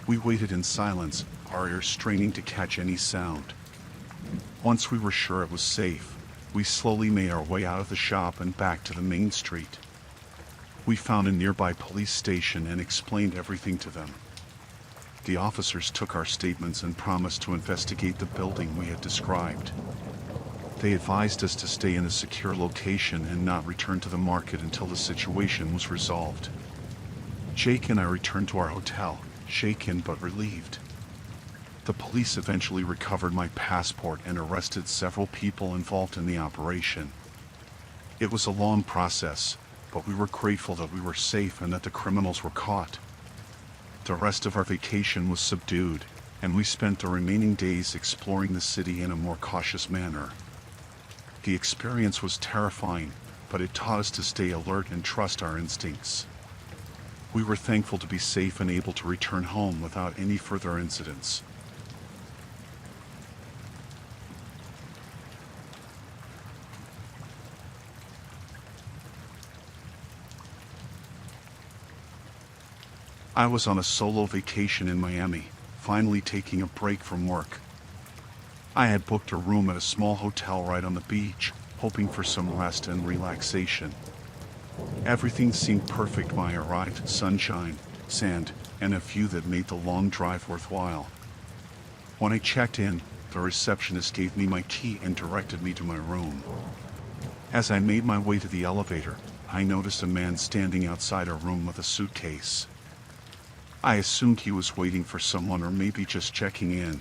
We waited in silence, our ears straining to catch any sound. Once we were sure it was safe, we slowly made our way out of the shop and back to the main street. We found a nearby police station and explained everything to them. The officers took our statements and promised to investigate the building we had described. They advised us to stay in a secure location and not return to the market until the situation was resolved. Jake and I returned to our hotel, shaken but relieved. The police eventually recovered my passport and arrested several people involved in the operation. It was a long process, but we were grateful that we were safe and that the criminals were caught. The rest of our vacation was subdued, and we spent the remaining days exploring the city in a more cautious manner. The experience was terrifying, but it taught us to stay alert and trust our instincts. We were thankful to be safe and able to return home without any further incidents. I was on a solo vacation in Miami, finally taking a break from work. I had booked a room at a small hotel right on the beach, hoping for some rest and relaxation. Everything seemed perfect when I arrived: sunshine, sand, and a view that made the long drive worthwhile. When I checked in, the receptionist gave me my key and directed me to my room. As I made my way to the elevator, I noticed a man standing outside our room with a suitcase. I assumed he was waiting for someone or maybe just checking in.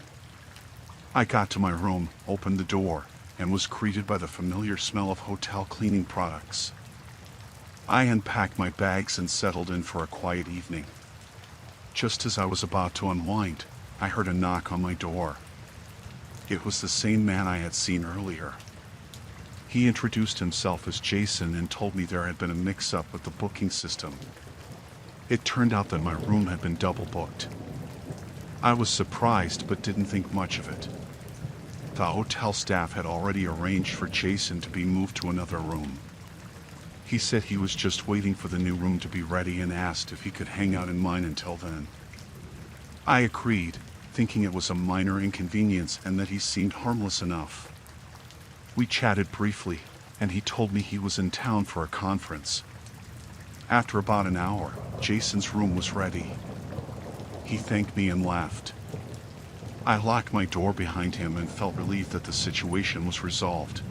I got to my room, opened the door, and was greeted by the familiar smell of hotel cleaning products. I unpacked my bags and settled in for a quiet evening. Just as I was about to unwind, I heard a knock on my door. It was the same man I had seen earlier. He introduced himself as Jason and told me there had been a mix-up with the booking system. It turned out that my room had been double booked. I was surprised but didn't think much of it. The hotel staff had already arranged for Jason to be moved to another room. He said he was just waiting for the new room to be ready and asked if he could hang out in mine until then. I agreed, thinking it was a minor inconvenience and that he seemed harmless enough. We chatted briefly, and he told me he was in town for a conference. After about an hour, Jason's room was ready. He thanked me and left. I locked my door behind him and felt relieved that the situation was resolved.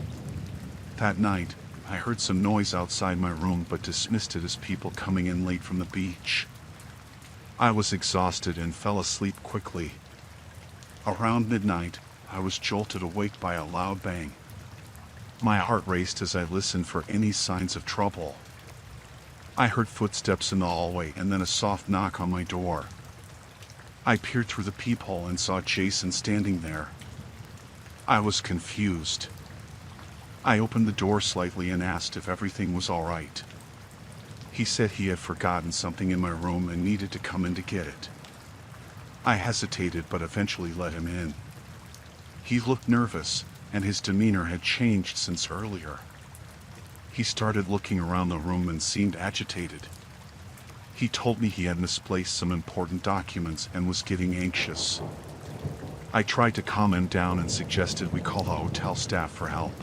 That night, I heard some noise outside my room but dismissed it as people coming in late from the beach. I was exhausted and fell asleep quickly. Around midnight, I was jolted awake by a loud bang. My heart raced as I listened for any signs of trouble. I heard footsteps in the hallway and then a soft knock on my door. I peered through the peephole and saw Jason standing there. I was confused. I opened the door slightly and asked if everything was all right. He said he had forgotten something in my room and needed to come in to get it. I hesitated but eventually let him in. He looked nervous, and his demeanor had changed since earlier. He started looking around the room and seemed agitated. He told me he had misplaced some important documents and was getting anxious. I tried to calm him down and suggested we call the hotel staff for help.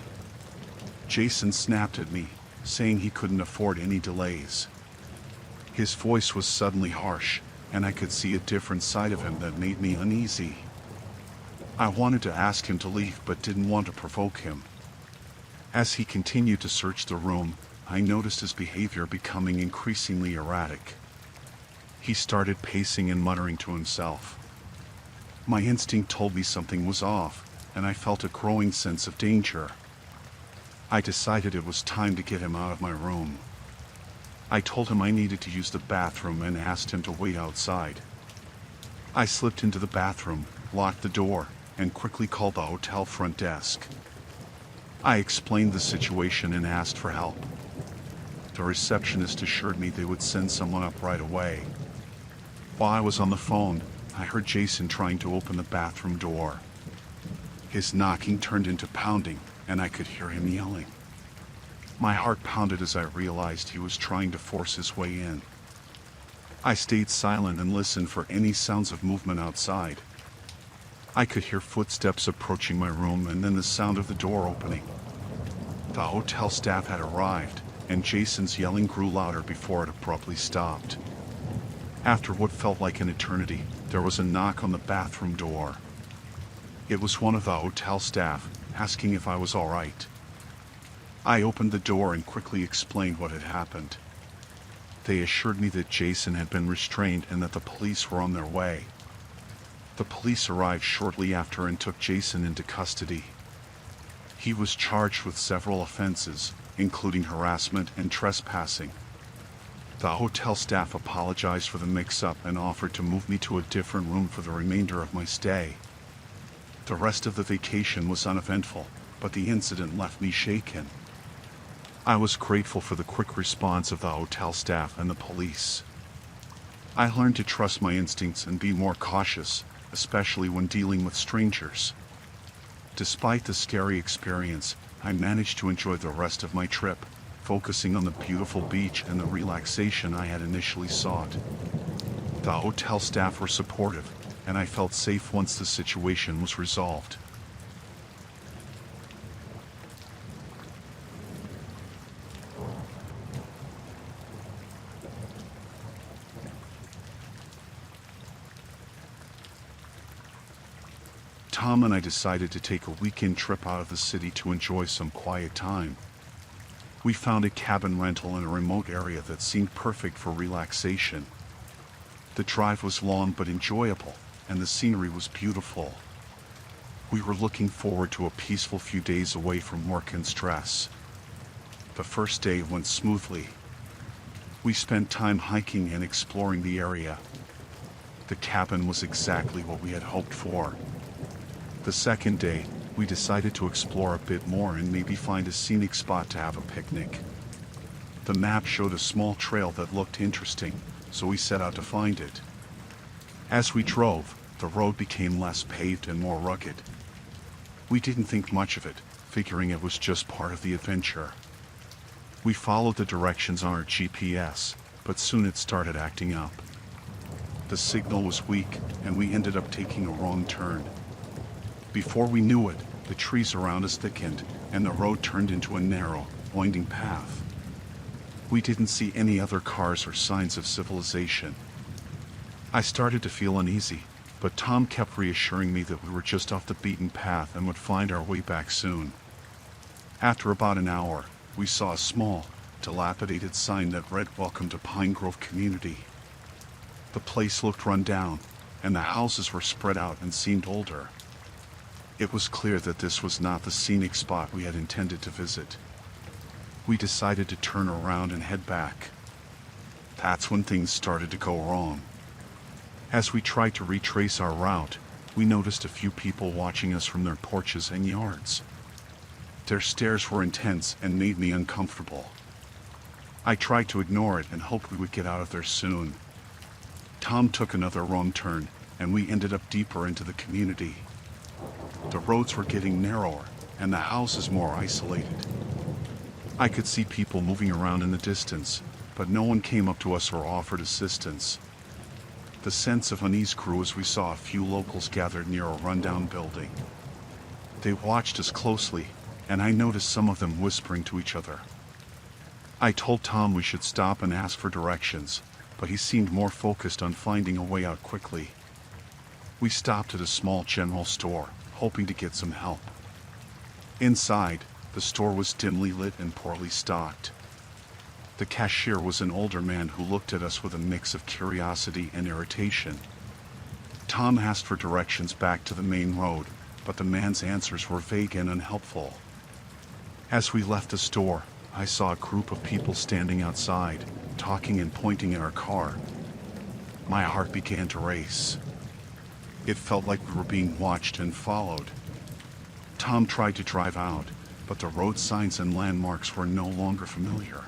Jason snapped at me, saying he couldn't afford any delays. His voice was suddenly harsh, and I could see a different side of him that made me uneasy. I wanted to ask him to leave but didn't want to provoke him. As he continued to search the room, I noticed his behavior becoming increasingly erratic. He started pacing and muttering to himself. My instinct told me something was off, and I felt a growing sense of danger. I decided it was time to get him out of my room. I told him I needed to use the bathroom and asked him to wait outside. I slipped into the bathroom, locked the door, and quickly called the hotel front desk. I explained the situation and asked for help. The receptionist assured me they would send someone up right away. While I was on the phone, I heard Jason trying to open the bathroom door. His knocking turned into pounding, and I could hear him yelling. My heart pounded as I realized he was trying to force his way in. I stayed silent and listened for any sounds of movement outside. I could hear footsteps approaching my room and then the sound of the door opening. The hotel staff had arrived, and Jason's yelling grew louder before it abruptly stopped. After what felt like an eternity, there was a knock on the bathroom door. It was one of the hotel staff, asking if I was all right. I opened the door and quickly explained what had happened. They assured me that Jason had been restrained and that the police were on their way. The police arrived shortly after and took Jason into custody. He was charged with several offenses, including harassment and trespassing. The hotel staff apologized for the mix-up and offered to move me to a different room for the remainder of my stay. The rest of the vacation was uneventful, but the incident left me shaken. I was grateful for the quick response of the hotel staff and the police. I learned to trust my instincts and be more cautious, especially when dealing with strangers. Despite the scary experience, I managed to enjoy the rest of my trip, focusing on the beautiful beach and the relaxation I had initially sought. The hotel staff were supportive, and I felt safe once the situation was resolved. Tom and I decided to take a weekend trip out of the city to enjoy some quiet time. We found a cabin rental in a remote area that seemed perfect for relaxation. The drive was long but enjoyable, and the scenery was beautiful. We were looking forward to a peaceful few days away from work and stress. The first day went smoothly. We spent time hiking and exploring the area. The cabin was exactly what we had hoped for. The second day, we decided to explore a bit more and maybe find a scenic spot to have a picnic. The map showed a small trail that looked interesting, so we set out to find it. As we drove, the road became less paved and more rugged. We didn't think much of it, figuring it was just part of the adventure. We followed the directions on our GPS, but soon it started acting up. The signal was weak, and we ended up taking a wrong turn. Before we knew it, the trees around us thickened, and the road turned into a narrow, winding path. We didn't see any other cars or signs of civilization. I started to feel uneasy, but Tom kept reassuring me that we were just off the beaten path and would find our way back soon. After about an hour, we saw a small, dilapidated sign that read "Welcome to Pine Grove Community." The place looked run down, and the houses were spread out and seemed older. It was clear that this was not the scenic spot we had intended to visit. We decided to turn around and head back. That's when things started to go wrong. As we tried to retrace our route, we noticed a few people watching us from their porches and yards. Their stares were intense and made me uncomfortable. I tried to ignore it and hoped we would get out of there soon. Tom took another wrong turn, and we ended up deeper into the community. The roads were getting narrower, and the houses more isolated. I could see people moving around in the distance, but no one came up to us or offered assistance. The sense of unease grew as we saw a few locals gathered near a rundown building. They watched us closely, and I noticed some of them whispering to each other. I told Tom we should stop and ask for directions, but he seemed more focused on finding a way out quickly. We stopped at a small general store, hoping to get some help. Inside, the store was dimly lit and poorly stocked. The cashier was an older man who looked at us with a mix of curiosity and irritation. Tom asked for directions back to the main road, but the man's answers were vague and unhelpful. As we left the store, I saw a group of people standing outside, talking and pointing at our car. My heart began to race. It felt like we were being watched and followed. Tom tried to drive out, but the road signs and landmarks were no longer familiar.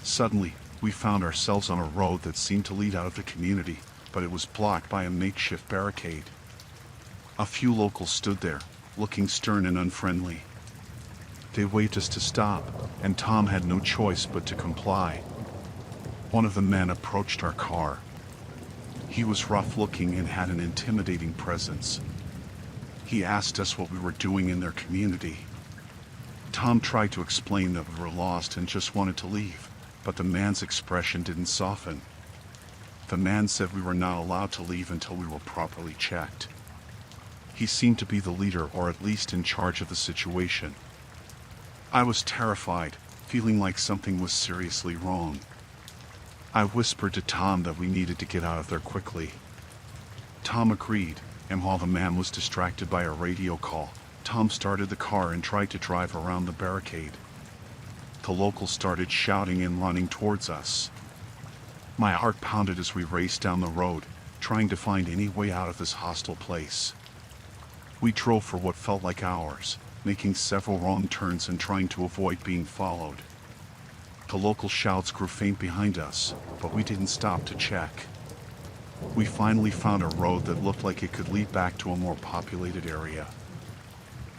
Suddenly, we found ourselves on a road that seemed to lead out of the community, but it was blocked by a makeshift barricade. A few locals stood there, looking stern and unfriendly. They waved us to stop, and Tom had no choice but to comply. One of the men approached our car. He was rough-looking and had an intimidating presence. He asked us what we were doing in their community. Tom tried to explain that we were lost and just wanted to leave, but the man's expression didn't soften. The man said we were not allowed to leave until we were properly checked. He seemed to be the leader, or at least in charge of the situation. I was terrified, feeling like something was seriously wrong. I whispered to Tom that we needed to get out of there quickly. Tom agreed, and while the man was distracted by a radio call, Tom started the car and tried to drive around the barricade. The locals started shouting and running towards us. My heart pounded as we raced down the road, trying to find any way out of this hostile place. We drove for what felt like hours, making several wrong turns and trying to avoid being followed. The local shouts grew faint behind us, but we didn't stop to check. We finally found a road that looked like it could lead back to a more populated area.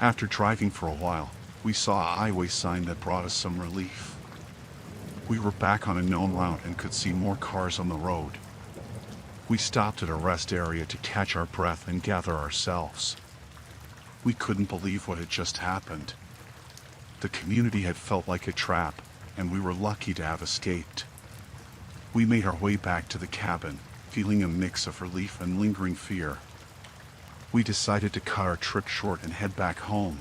After driving for a while, we saw a highway sign that brought us some relief. We were back on a known route and could see more cars on the road. We stopped at a rest area to catch our breath and gather ourselves. We couldn't believe what had just happened. The community had felt like a trap, and we were lucky to have escaped. We made our way back to the cabin, feeling a mix of relief and lingering fear. We decided to cut our trip short and head back home.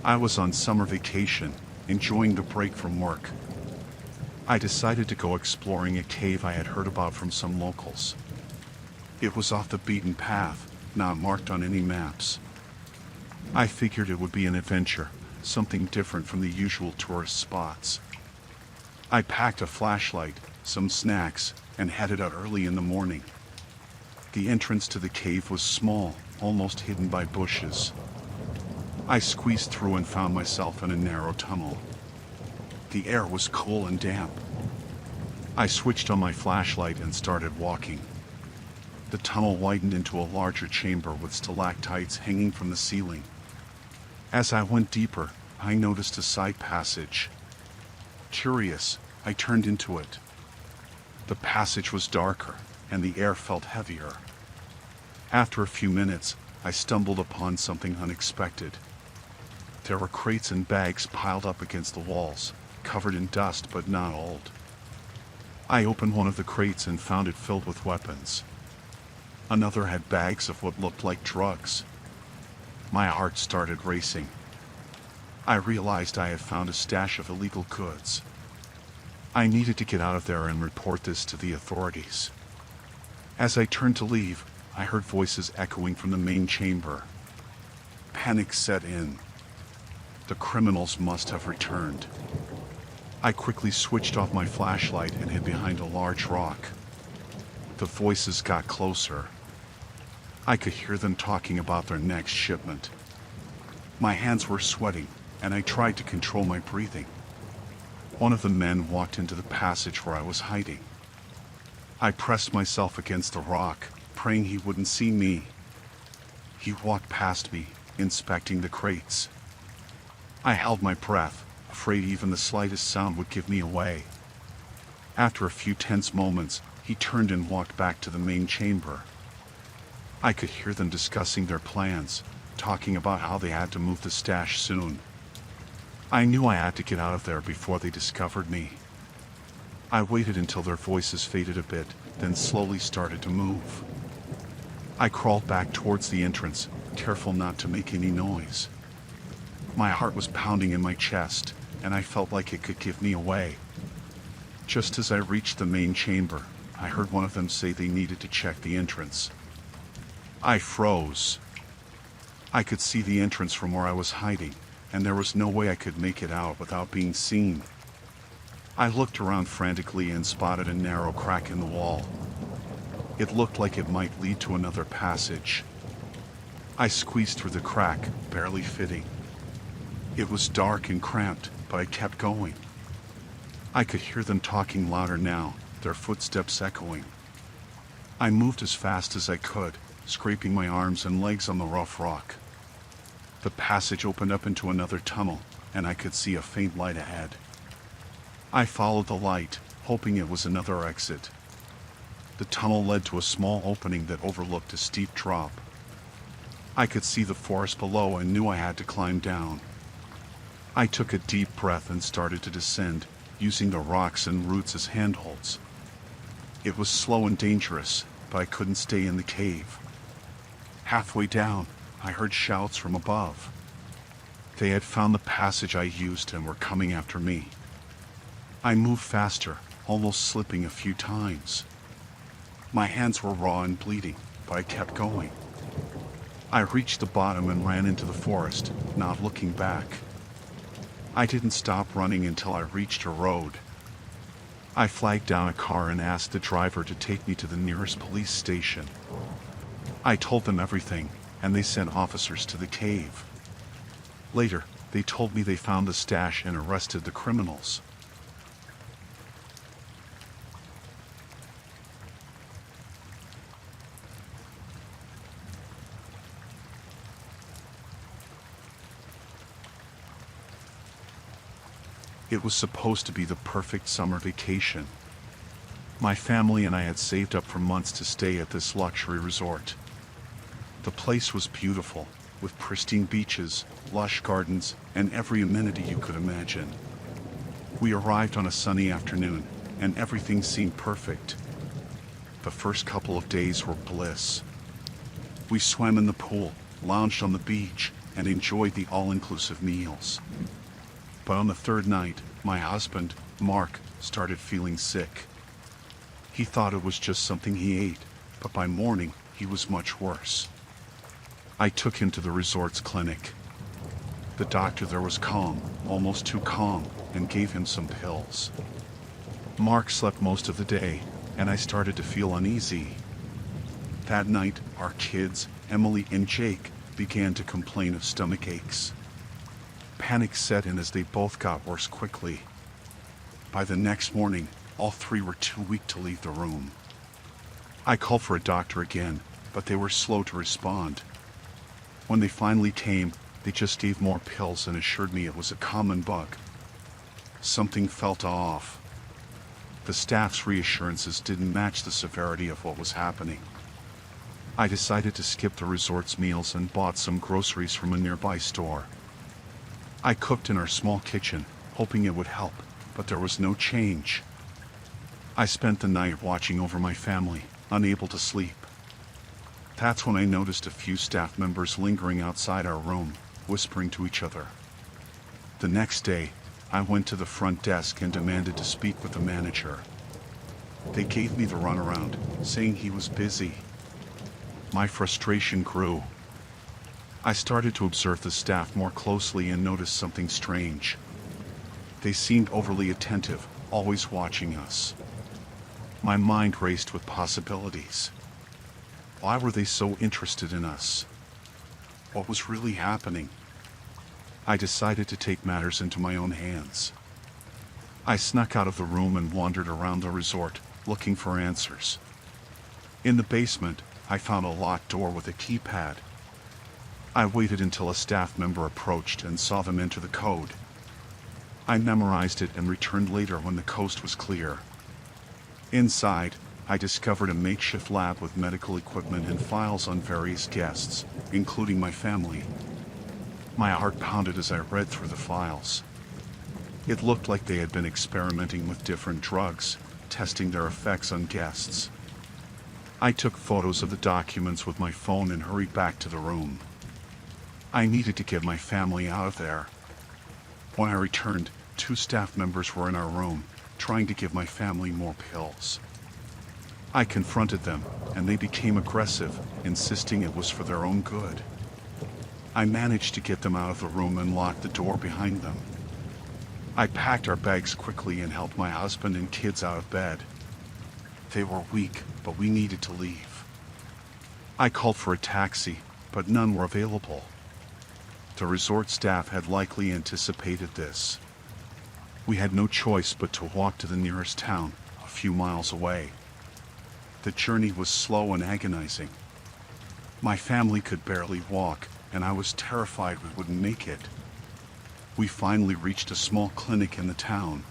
I was on summer vacation, enjoying the break from work. I decided to go exploring a cave I had heard about from some locals. It was off the beaten path, not marked on any maps. I figured it would be an adventure, something different from the usual tourist spots. I packed a flashlight, some snacks, and headed out early in the morning. The entrance to the cave was small, almost hidden by bushes. I squeezed through and found myself in a narrow tunnel. The air was cool and damp. I switched on my flashlight and started walking. The tunnel widened into a larger chamber with stalactites hanging from the ceiling. As I went deeper, I noticed a side passage. Curious, I turned into it. The passage was darker, and the air felt heavier. After a few minutes, I stumbled upon something unexpected. There were crates and bags piled up against the walls, covered in dust but not old. I opened one of the crates and found it filled with weapons. Another had bags of what looked like drugs. My heart started racing. I realized I had found a stash of illegal goods. I needed to get out of there and report this to the authorities. As I turned to leave, I heard voices echoing from the main chamber. Panic set in. The criminals must have returned. I quickly switched off my flashlight and hid behind a large rock. The voices got closer. I could hear them talking about their next shipment. My hands were sweating, and I tried to control my breathing. One of the men walked into the passage where I was hiding. I pressed myself against the rock, praying he wouldn't see me. He walked past me, inspecting the crates. I held my breath, afraid even the slightest sound would give me away. After a few tense moments, he turned and walked back to the main chamber. I could hear them discussing their plans, talking about how they had to move the stash soon. I knew I had to get out of there before they discovered me. I waited until their voices faded a bit, then slowly started to move. I crawled back towards the entrance, careful not to make any noise. My heart was pounding in my chest, and I felt like it could give me away. Just as I reached the main chamber, I heard one of them say they needed to check the entrance. I froze. I could see the entrance from where I was hiding, and there was no way I could make it out without being seen. I looked around frantically and spotted a narrow crack in the wall. It looked like it might lead to another passage. I squeezed through the crack, barely fitting. It was dark and cramped, but I kept going. I could hear them talking louder now, their footsteps echoing. I moved as fast as I could, scraping my arms and legs on the rough rock. The passage opened up into another tunnel, and I could see a faint light ahead. I followed the light, hoping it was another exit. The tunnel led to a small opening that overlooked a steep drop. I could see the forest below and knew I had to climb down. I took a deep breath and started to descend, using the rocks and roots as handholds. It was slow and dangerous, but I couldn't stay in the cave. Halfway down, I heard shouts from above. They had found the passage I used and were coming after me. I moved faster, almost slipping a few times. My hands were raw and bleeding, but I kept going. I reached the bottom and ran into the forest, not looking back. I didn't stop running until I reached a road. I flagged down a car and asked the driver to take me to the nearest police station. I told them everything, and they sent officers to the cave. Later, they told me they found the stash and arrested the criminals. It was supposed to be the perfect summer vacation. My family and I had saved up for months to stay at this luxury resort. The place was beautiful, with pristine beaches, lush gardens, and every amenity you could imagine. We arrived on a sunny afternoon, and everything seemed perfect. The first couple of days were bliss. We swam in the pool, lounged on the beach, and enjoyed the all-inclusive meals. But on the third night, my husband, Mark, started feeling sick. He thought it was just something he ate, but by morning, he was much worse. I took him to the resort's clinic. The doctor there was calm, almost too calm, and gave him some pills. Mark slept most of the day, and I started to feel uneasy. That night, our kids, Emily and Jake, began to complain of stomach aches. Panic set in as they both got worse quickly. By the next morning, all three were too weak to leave the room. I called for a doctor again, but they were slow to respond. When they finally came, they just gave more pills and assured me it was a common bug. Something felt off. The staff's reassurances didn't match the severity of what was happening. I decided to skip the resort's meals and bought some groceries from a nearby store. I cooked in our small kitchen, hoping it would help, but there was no change. I spent the night watching over my family, unable to sleep. That's when I noticed a few staff members lingering outside our room, whispering to each other. The next day, I went to the front desk and demanded to speak with the manager. They gave me the runaround, saying he was busy. My frustration grew. I started to observe the staff more closely and noticed something strange. They seemed overly attentive, always watching us. My mind raced with possibilities. Why were they so interested in us? What was really happening? I decided to take matters into my own hands. I snuck out of the room and wandered around the resort, looking for answers. In the basement, I found a locked door with a keypad. I waited until a staff member approached and saw them enter the code. I memorized it and returned later when the coast was clear. Inside, I discovered a makeshift lab with medical equipment and files on various guests, including my family. My heart pounded as I read through the files. It looked like they had been experimenting with different drugs, testing their effects on guests. I took photos of the documents with my phone and hurried back to the room. I needed to get my family out of there. When I returned, 2 staff members were in our room, trying to give my family more pills. I confronted them, and they became aggressive, insisting it was for their own good. I managed to get them out of the room and locked the door behind them. I packed our bags quickly and helped my husband and kids out of bed. They were weak, but we needed to leave. I called for a taxi, but none were available. The resort staff had likely anticipated this. We had no choice but to walk to the nearest town, a few miles away. The journey was slow and agonizing. My family could barely walk, and I was terrified we wouldn't make it. We finally reached a small clinic in the town.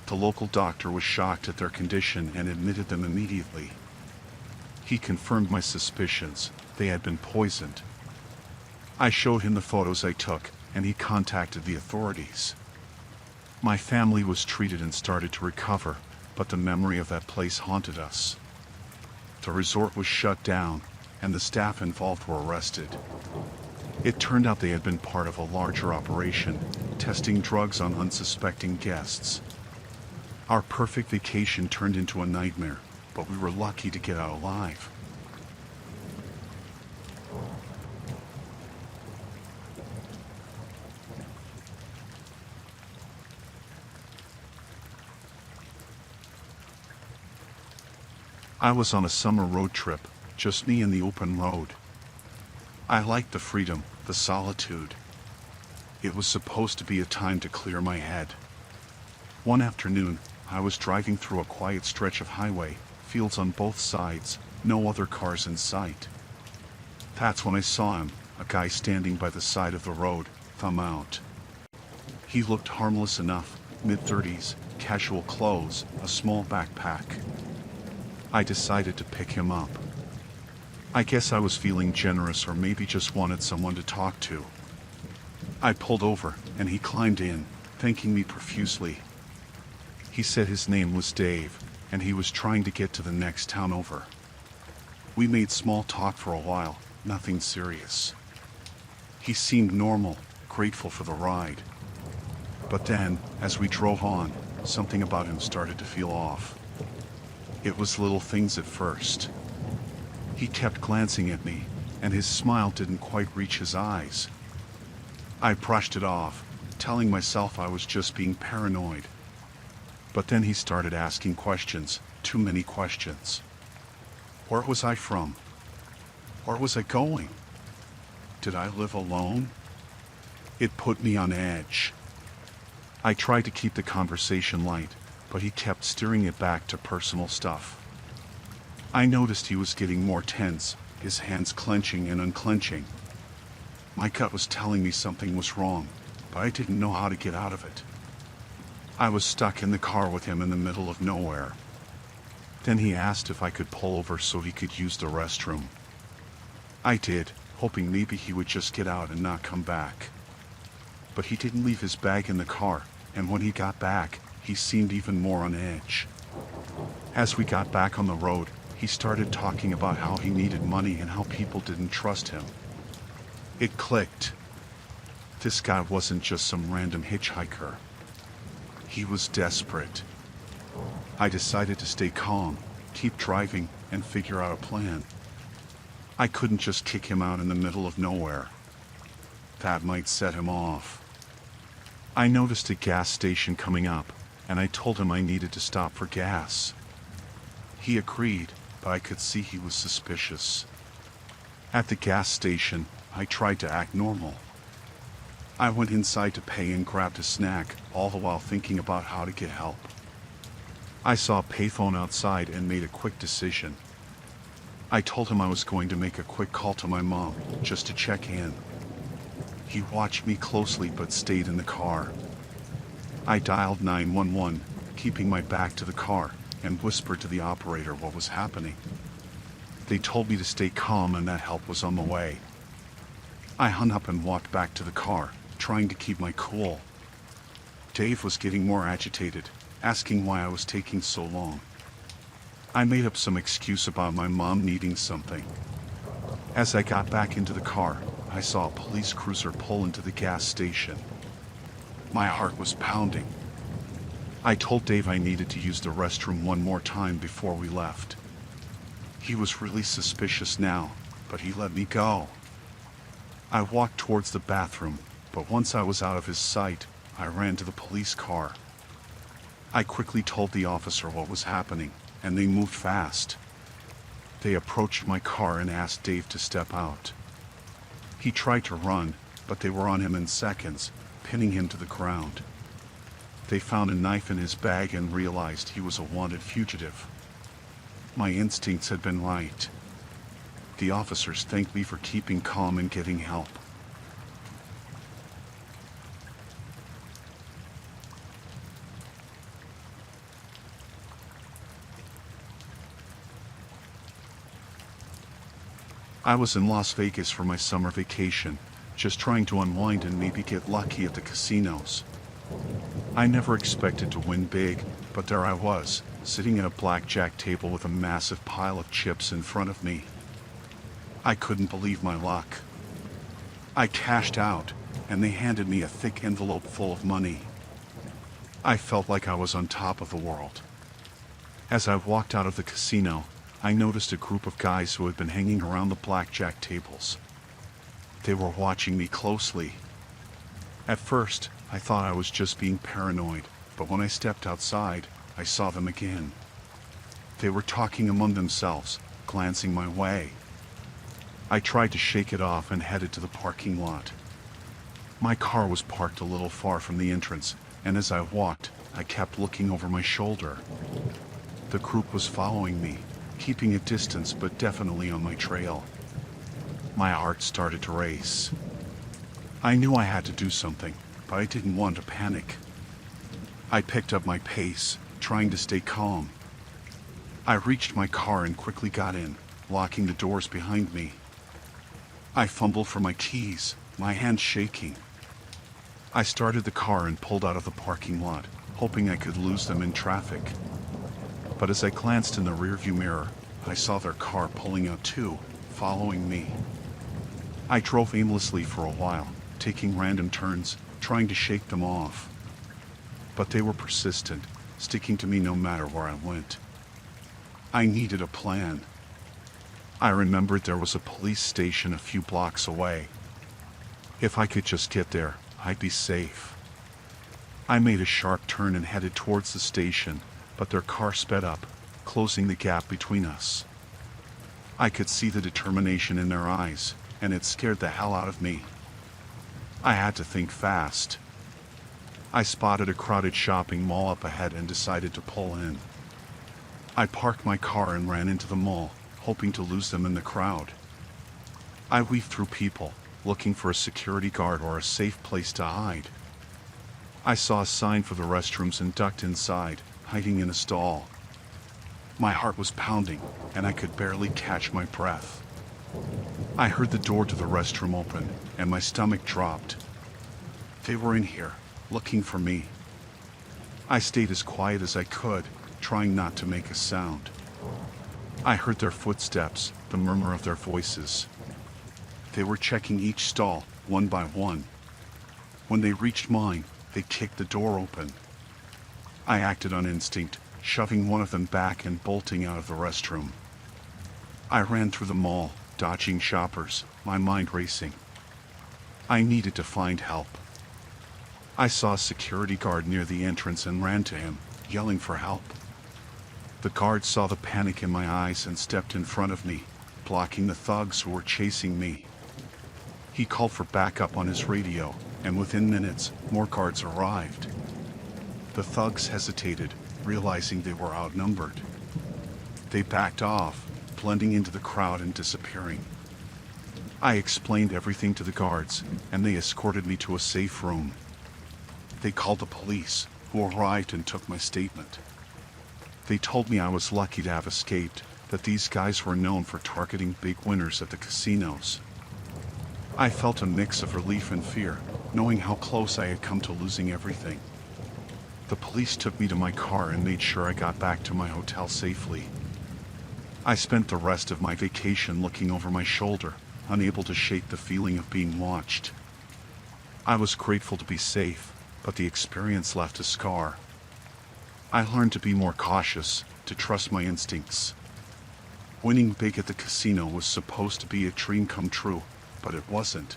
The local doctor was shocked at their condition and admitted them immediately. He confirmed my suspicions. They had been poisoned. I showed him the photos I took, and he contacted the authorities. My family was treated and started to recover, but the memory of that place haunted us. The resort was shut down, and the staff involved were arrested. It turned out they had been part of a larger operation, testing drugs on unsuspecting guests. Our perfect vacation turned into a nightmare, but we were lucky to get out alive. I was on a summer road trip, just me and the open road. I liked the freedom, the solitude. It was supposed to be a time to clear my head. One afternoon, I was driving through a quiet stretch of highway, fields on both sides, no other cars in sight. That's when I saw him, a guy standing by the side of the road, thumb out. He looked harmless enough, mid-30s, casual clothes, a small backpack. I decided to pick him up. I guess I was feeling generous or maybe just wanted someone to talk to. I pulled over, and he climbed in, thanking me profusely. He said his name was Dave, and he was trying to get to the next town over. We made small talk for a while, nothing serious. He seemed normal, grateful for the ride. But then, as we drove on, something about him started to feel off. It was little things at first. He kept glancing at me, and his smile didn't quite reach his eyes. I brushed it off, telling myself I was just being paranoid. But then he started asking questions, too many questions. Where was I from? Where was I going? Did I live alone? It put me on edge. I tried to keep the conversation light, but he kept steering it back to personal stuff. I noticed he was getting more tense, his hands clenching and unclenching. My gut was telling me something was wrong, but I didn't know how to get out of it. I was stuck in the car with him in the middle of nowhere. Then he asked if I could pull over so he could use the restroom. I did, hoping maybe he would just get out and not come back. But he didn't leave his bag in the car, and when he got back, he seemed even more on edge. As we got back on the road, he started talking about how he needed money and how people didn't trust him. It clicked. This guy wasn't just some random hitchhiker. He was desperate. I decided to stay calm, keep driving, and figure out a plan. I couldn't just kick him out in the middle of nowhere. That might set him off. I noticed a gas station coming up, and I told him I needed to stop for gas. He agreed, but I could see he was suspicious. At the gas station, I tried to act normal. I went inside to pay and grabbed a snack, all the while thinking about how to get help. I saw a payphone outside and made a quick decision. I told him I was going to make a quick call to my mom, just to check in. He watched me closely but stayed in the car. I dialed 911, keeping my back to the car, and whispered to the operator what was happening. They told me to stay calm and that help was on the way. I hung up and walked back to the car, trying to keep my cool. Dave was getting more agitated, asking why I was taking so long. I made up some excuse about my mom needing something. As I got back into the car, I saw a police cruiser pull into the gas station. My heart was pounding. I told Dave I needed to use the restroom one more time before we left. He was really suspicious now, but he let me go. I walked towards the bathroom, but once I was out of his sight, I ran to the police car. I quickly told the officer what was happening, and they moved fast. They approached my car and asked Dave to step out. He tried to run, but they were on him in seconds, pinning him to the ground. They found a knife in his bag and realized he was a wanted fugitive. My instincts had been right. The officers thanked me for keeping calm and getting help. I was in Las Vegas for my summer vacation, just trying to unwind and maybe get lucky at the casinos. I never expected to win big, but there I was, sitting at a blackjack table with a massive pile of chips in front of me. I couldn't believe my luck. I cashed out, and they handed me a thick envelope full of money. I felt like I was on top of the world. As I walked out of the casino, I noticed a group of guys who had been hanging around the blackjack tables. They were watching me closely. At first, I thought I was just being paranoid, but when I stepped outside, I saw them again. They were talking among themselves, glancing my way. I tried to shake it off and headed to the parking lot. My car was parked a little far from the entrance, and as I walked, I kept looking over my shoulder. The group was following me, keeping a distance but definitely on my trail. My heart started to race. I knew I had to do something, but I didn't want to panic. I picked up my pace, trying to stay calm. I reached my car and quickly got in, locking the doors behind me. I fumbled for my keys, my hands shaking. I started the car and pulled out of the parking lot, hoping I could lose them in traffic. But as I glanced in the rearview mirror, I saw their car pulling out too, following me. I drove aimlessly for a while, taking random turns, trying to shake them off. But they were persistent, sticking to me no matter where I went. I needed a plan. I remembered there was a police station a few blocks away. If I could just get there, I'd be safe. I made a sharp turn and headed towards the station, but their car sped up, closing the gap between us. I could see the determination in their eyes, and it scared the hell out of me. I had to think fast. I spotted a crowded shopping mall up ahead and decided to pull in. I parked my car and ran into the mall, hoping to lose them in the crowd. I weaved through people, looking for a security guard or a safe place to hide. I saw a sign for the restrooms and ducked inside, hiding in a stall. My heart was pounding, and I could barely catch my breath. I heard the door to the restroom open, and my stomach dropped. They were in here, looking for me. I stayed as quiet as I could, trying not to make a sound. I heard their footsteps, the murmur of their voices. They were checking each stall, one by one. When they reached mine, they kicked the door open. I acted on instinct, shoving one of them back and bolting out of the restroom. I ran through the mall, dodging shoppers, my mind racing. I needed to find help. I saw a security guard near the entrance and ran to him, yelling for help. The guard saw the panic in my eyes and stepped in front of me, blocking the thugs who were chasing me. He called for backup on his radio, and within minutes, more guards arrived. The thugs hesitated, realizing they were outnumbered. They backed off, blending into the crowd and disappearing. I explained everything to the guards, and they escorted me to a safe room. They called the police, who arrived and took my statement. They told me I was lucky to have escaped, that these guys were known for targeting big winners at the casinos. I felt a mix of relief and fear, knowing how close I had come to losing everything. The police took me to my car and made sure I got back to my hotel safely. I spent the rest of my vacation looking over my shoulder, unable to shake the feeling of being watched. I was grateful to be safe, but the experience left a scar. I learned to be more cautious, to trust my instincts. Winning big at the casino was supposed to be a dream come true, but it wasn't.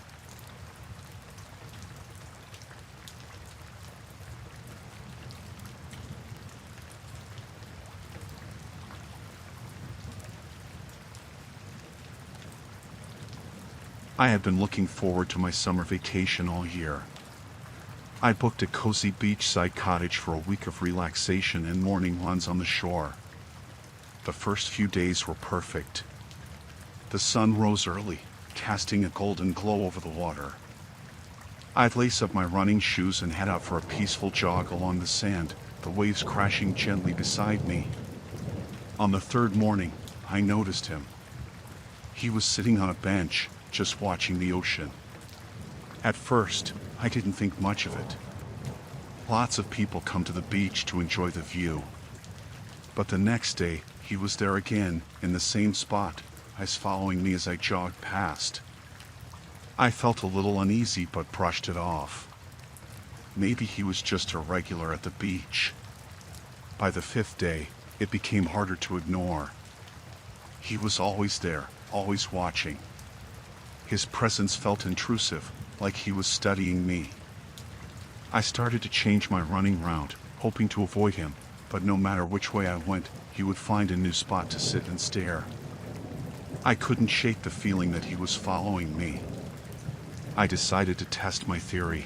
I had been looking forward to my summer vacation all year. I booked a cozy beachside cottage for a week of relaxation and morning runs on the shore. The first few days were perfect. The sun rose early, casting a golden glow over the water. I'd lace up my running shoes and head out for a peaceful jog along the sand, the waves crashing gently beside me. On the third morning, I noticed him. He was sitting on a bench, just watching the ocean. At first, I didn't think much of it. Lots of people come to the beach to enjoy the view. But the next day, he was there again, in the same spot, eyes following me as I jogged past. I felt a little uneasy but brushed it off. Maybe he was just a regular at the beach. By the fifth day, it became harder to ignore. He was always there, always watching. His presence felt intrusive, like he was studying me. I started to change my running route, hoping to avoid him, but no matter which way I went, he would find a new spot to sit and stare. I couldn't shake the feeling that he was following me. I decided to test my theory.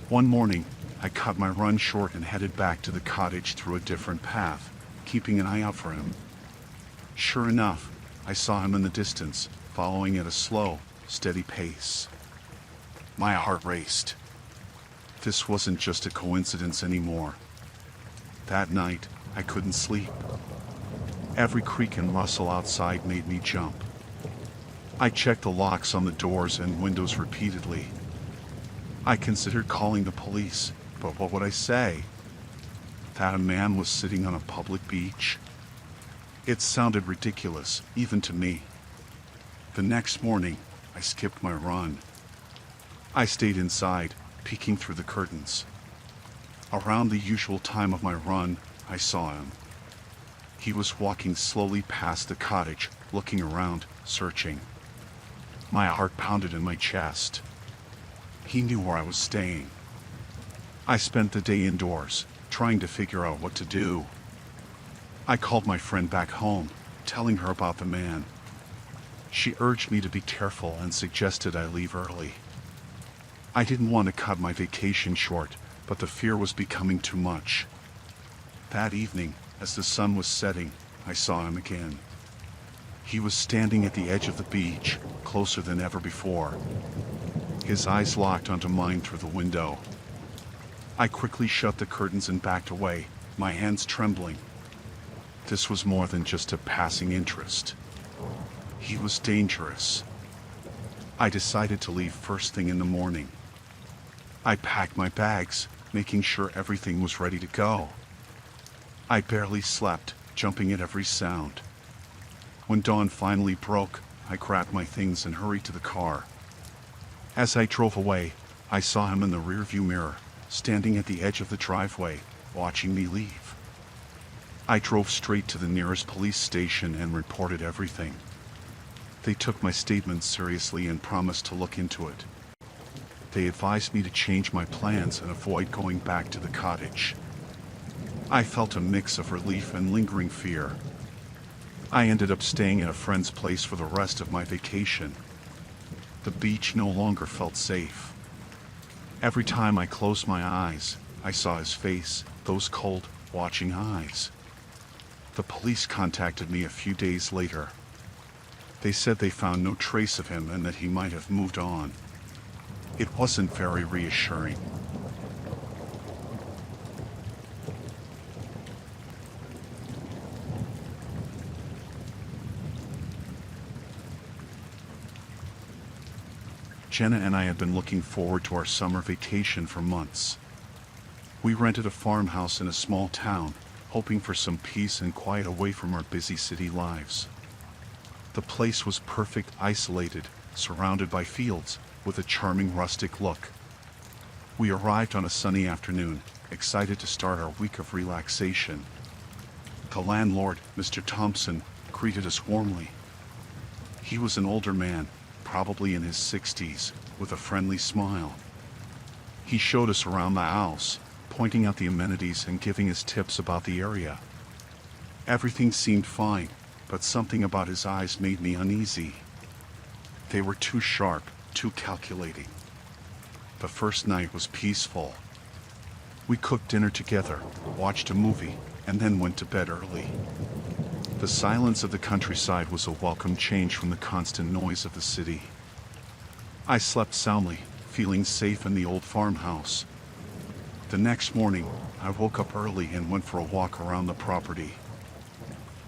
One morning, I cut my run short and headed back to the cottage through a different path, keeping an eye out for him. Sure enough, I saw him in the distance, following at a slow, steady pace. My heart raced. This wasn't just a coincidence anymore. That night, I couldn't sleep. Every creak and rustle outside made me jump. I checked the locks on the doors and windows repeatedly. I considered calling the police, but what would I say? That a man was sitting on a public beach? It sounded ridiculous, even to me. The next morning, I skipped my run. I stayed inside, peeking through the curtains. Around the usual time of my run, I saw him. He was walking slowly past the cottage, looking around, searching. My heart pounded in my chest. He knew where I was staying. I spent the day indoors, trying to figure out what to do. I called my friend back home, telling her about the man. She urged me to be careful and suggested I leave early. I didn't want to cut my vacation short, but the fear was becoming too much. That evening, as the sun was setting, I saw him again. He was standing at the edge of the beach, closer than ever before. His eyes locked onto mine through the window. I quickly shut the curtains and backed away, my hands trembling. This was more than just a passing interest. He was dangerous. I decided to leave first thing in the morning. I packed my bags, making sure everything was ready to go. I barely slept, jumping at every sound. When dawn finally broke, I grabbed my things and hurried to the car. As I drove away, I saw him in the rearview mirror, standing at the edge of the driveway, watching me leave. I drove straight to the nearest police station and reported everything. They took my statement seriously and promised to look into it. They advised me to change my plans and avoid going back to the cottage. I felt a mix of relief and lingering fear. I ended up staying at a friend's place for the rest of my vacation. The beach no longer felt safe. Every time I closed my eyes, I saw his face, those cold, watching eyes. The police contacted me a few days later. They said they found no trace of him and that he might have moved on. It wasn't very reassuring. Jenna and I had been looking forward to our summer vacation for months. We rented a farmhouse in a small town, hoping for some peace and quiet away from our busy city lives. The place was perfect, isolated, surrounded by fields, with a charming rustic look. We arrived on a sunny afternoon, excited to start our week of relaxation. The landlord, Mr. Thompson, greeted us warmly. He was an older man, probably in his 60s, with a friendly smile. He showed us around the house, pointing out the amenities and giving us tips about the area. Everything seemed fine, but something about his eyes made me uneasy. They were too sharp, too calculating. The first night was peaceful. We cooked dinner together, watched a movie, and then went to bed early. The silence of the countryside was a welcome change from the constant noise of the city. I slept soundly, feeling safe in the old farmhouse. The next morning, I woke up early and went for a walk around the property.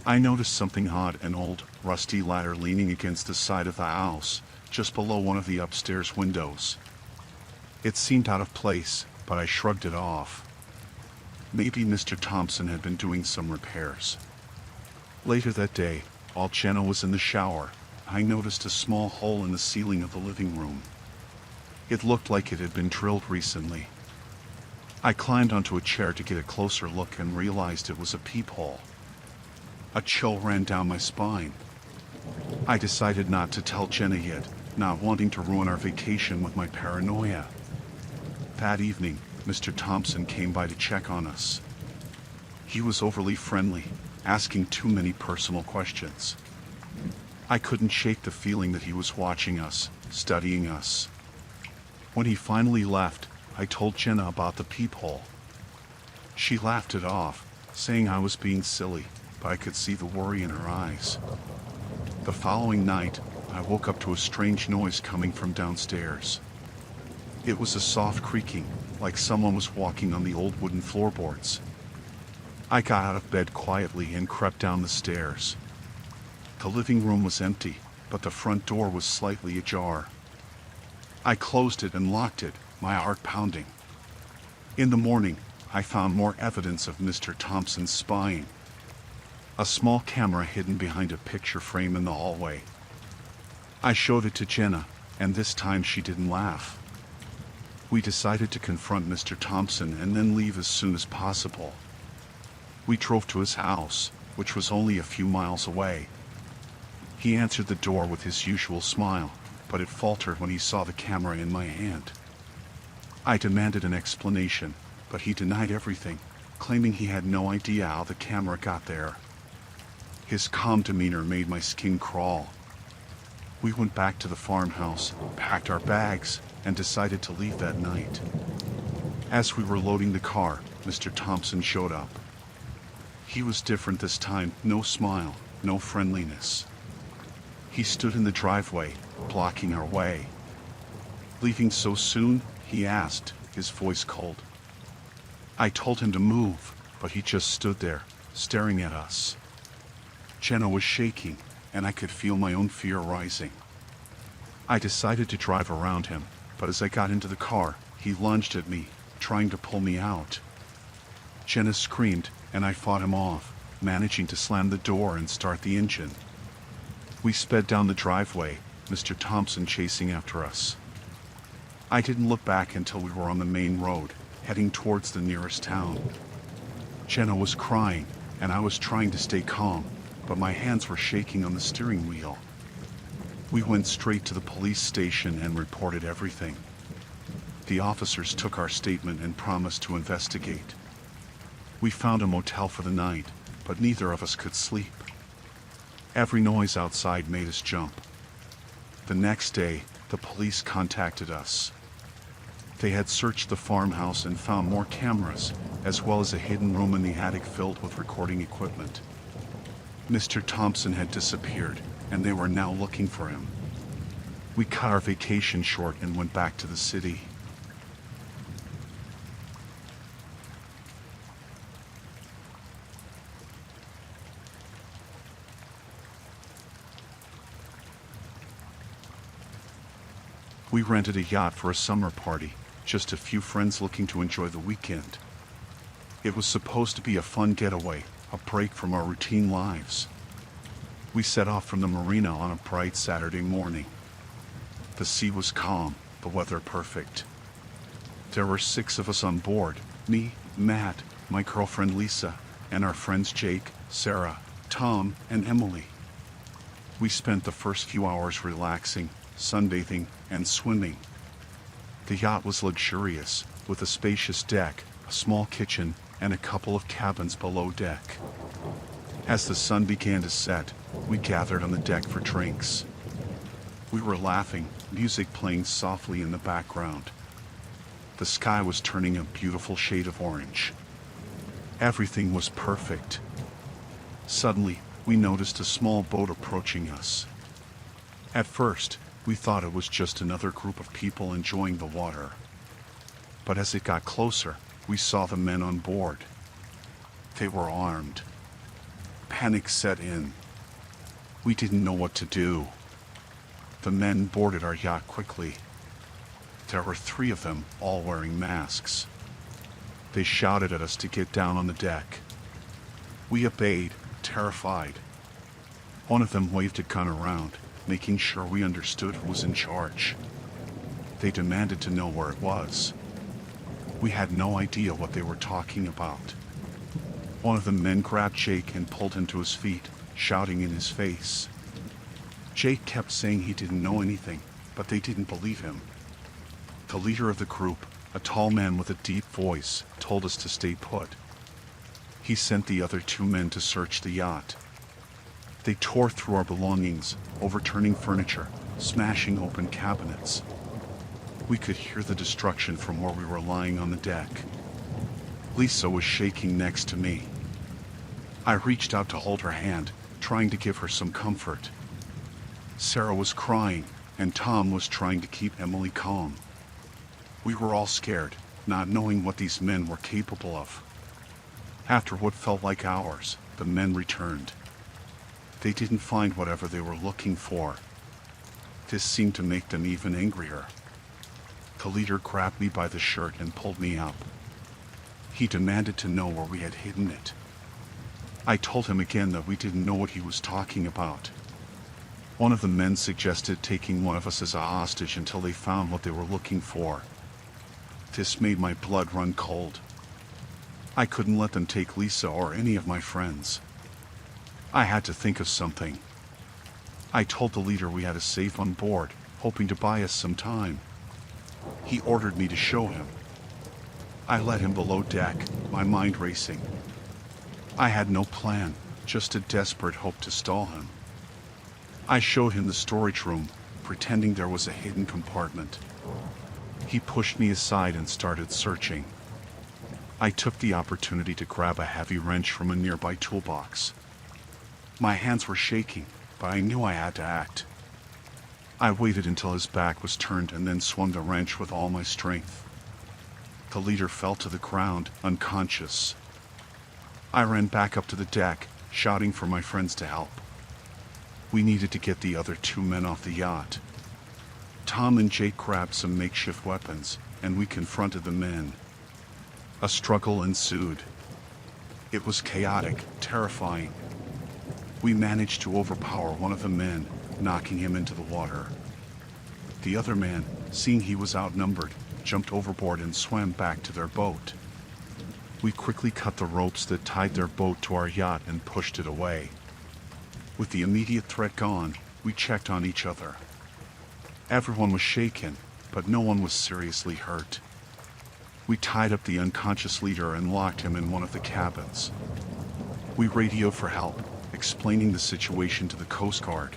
I noticed something odd, an old, rusty ladder leaning against the side of the house, just below one of the upstairs windows. It seemed out of place, but I shrugged it off. Maybe Mr. Thompson had been doing some repairs. Later that day, while Jenna was in the shower, I noticed a small hole in the ceiling of the living room. It looked like it had been drilled recently. I climbed onto a chair to get a closer look and realized it was a peephole. A chill ran down my spine. I decided not to tell Jenna yet, not wanting to ruin our vacation with my paranoia. That evening, Mr. Thompson came by to check on us. He was overly friendly, asking too many personal questions. I couldn't shake the feeling that he was watching us, studying us. When he finally left, I told Jenna about the peephole. She laughed it off, saying I was being silly, but I could see the worry in her eyes. The following night, I woke up to a strange noise coming from downstairs. It was a soft creaking, like someone was walking on the old wooden floorboards. I got out of bed quietly and crept down the stairs. The living room was empty, but the front door was slightly ajar. I closed it and locked it, my heart pounding. In the morning, I found more evidence of Mr. Thompson's spying. A small camera hidden behind a picture frame in the hallway. I showed it to Jenna, and this time she didn't laugh. We decided to confront Mr. Thompson and then leave as soon as possible. We drove to his house, which was only a few miles away. He answered the door with his usual smile, but it faltered when he saw the camera in my hand. I demanded an explanation, but he denied everything, claiming he had no idea how the camera got there. His calm demeanor made my skin crawl. We went back to the farmhouse, packed our bags, and decided to leave that night. As we were loading the car, Mr. Thompson showed up. He was different this time, no smile, no friendliness. He stood in the driveway, blocking our way. "Leaving so soon?" he asked, his voice cold. I told him to move, but he just stood there, staring at us. Jenna was shaking, and I could feel my own fear rising. I decided to drive around him, but as I got into the car, he lunged at me, trying to pull me out. Jenna screamed, and I fought him off, managing to slam the door and start the engine. We sped down the driveway, Mr. Thompson chasing after us. I didn't look back until we were on the main road, heading towards the nearest town. Jenna was crying, and I was trying to stay calm, but my hands were shaking on the steering wheel. We went straight to the police station and reported everything. The officers took our statement and promised to investigate. We found a motel for the night, but neither of us could sleep. Every noise outside made us jump. The next day, the police contacted us. They had searched the farmhouse and found more cameras, as well as a hidden room in the attic filled with recording equipment. Mr. Thompson had disappeared, and they were now looking for him. We cut our vacation short and went back to the city. We rented a yacht for a summer party, just a few friends looking to enjoy the weekend. It was supposed to be a fun getaway, a break from our routine lives. We set off from the marina on a bright Saturday morning. The sea was calm, the weather perfect. There were 6 of us on board, me, Matt, my girlfriend Lisa, and our friends Jake, Sarah, Tom, and Emily. We spent the first few hours relaxing, sunbathing, and swimming. The yacht was luxurious, with a spacious deck, a small kitchen, and a couple of cabins below deck. As the sun began to set, we gathered on the deck for drinks. We were laughing, music playing softly in the background. The sky was turning a beautiful shade of orange. Everything was perfect. Suddenly, we noticed a small boat approaching us. At first, we thought it was just another group of people enjoying the water. But as it got closer, we saw the men on board. They were armed. Panic set in. We didn't know what to do. The men boarded our yacht quickly. There were 3 of them, all wearing masks. They shouted at us to get down on the deck. We obeyed, terrified. One of them waved a gun around, making sure we understood who was in charge. They demanded to know where it was. We had no idea what they were talking about. One of the men grabbed Jake and pulled him to his feet, shouting in his face. Jake kept saying he didn't know anything, but they didn't believe him. The leader of the group, a tall man with a deep voice, told us to stay put. He sent the other 2 men to search the yacht. They tore through our belongings, overturning furniture, smashing open cabinets. We could hear the destruction from where we were lying on the deck. Lisa was shaking next to me. I reached out to hold her hand, trying to give her some comfort. Sarah was crying, and Tom was trying to keep Emily calm. We were all scared, not knowing what these men were capable of. After what felt like hours, the men returned. They didn't find whatever they were looking for. This seemed to make them even angrier. The leader grabbed me by the shirt and pulled me up. He demanded to know where we had hidden it. I told him again that we didn't know what he was talking about. One of the men suggested taking one of us as a hostage until they found what they were looking for. This made my blood run cold. I couldn't let them take Lisa or any of my friends. I had to think of something. I told the leader we had a safe on board, hoping to buy us some time. He ordered me to show him. I led him below deck, my mind racing. I had no plan, just a desperate hope to stall him. I showed him the storage room, pretending there was a hidden compartment. He pushed me aside and started searching. I took the opportunity to grab a heavy wrench from a nearby toolbox. My hands were shaking, but I knew I had to act. I waited until his back was turned and then swung the wrench with all my strength. The leader fell to the ground, unconscious. I ran back up to the deck, shouting for my friends to help. We needed to get the other 2 men off the yacht. Tom and Jake grabbed some makeshift weapons, and we confronted the men. A struggle ensued. It was chaotic, terrifying. We managed to overpower one of the men, knocking him into the water. The other man, seeing he was outnumbered, jumped overboard and swam back to their boat. We quickly cut the ropes that tied their boat to our yacht and pushed it away. With the immediate threat gone, we checked on each other. Everyone was shaken, but no one was seriously hurt. We tied up the unconscious leader and locked him in one of the cabins. We radioed for help, explaining the situation to the Coast Guard.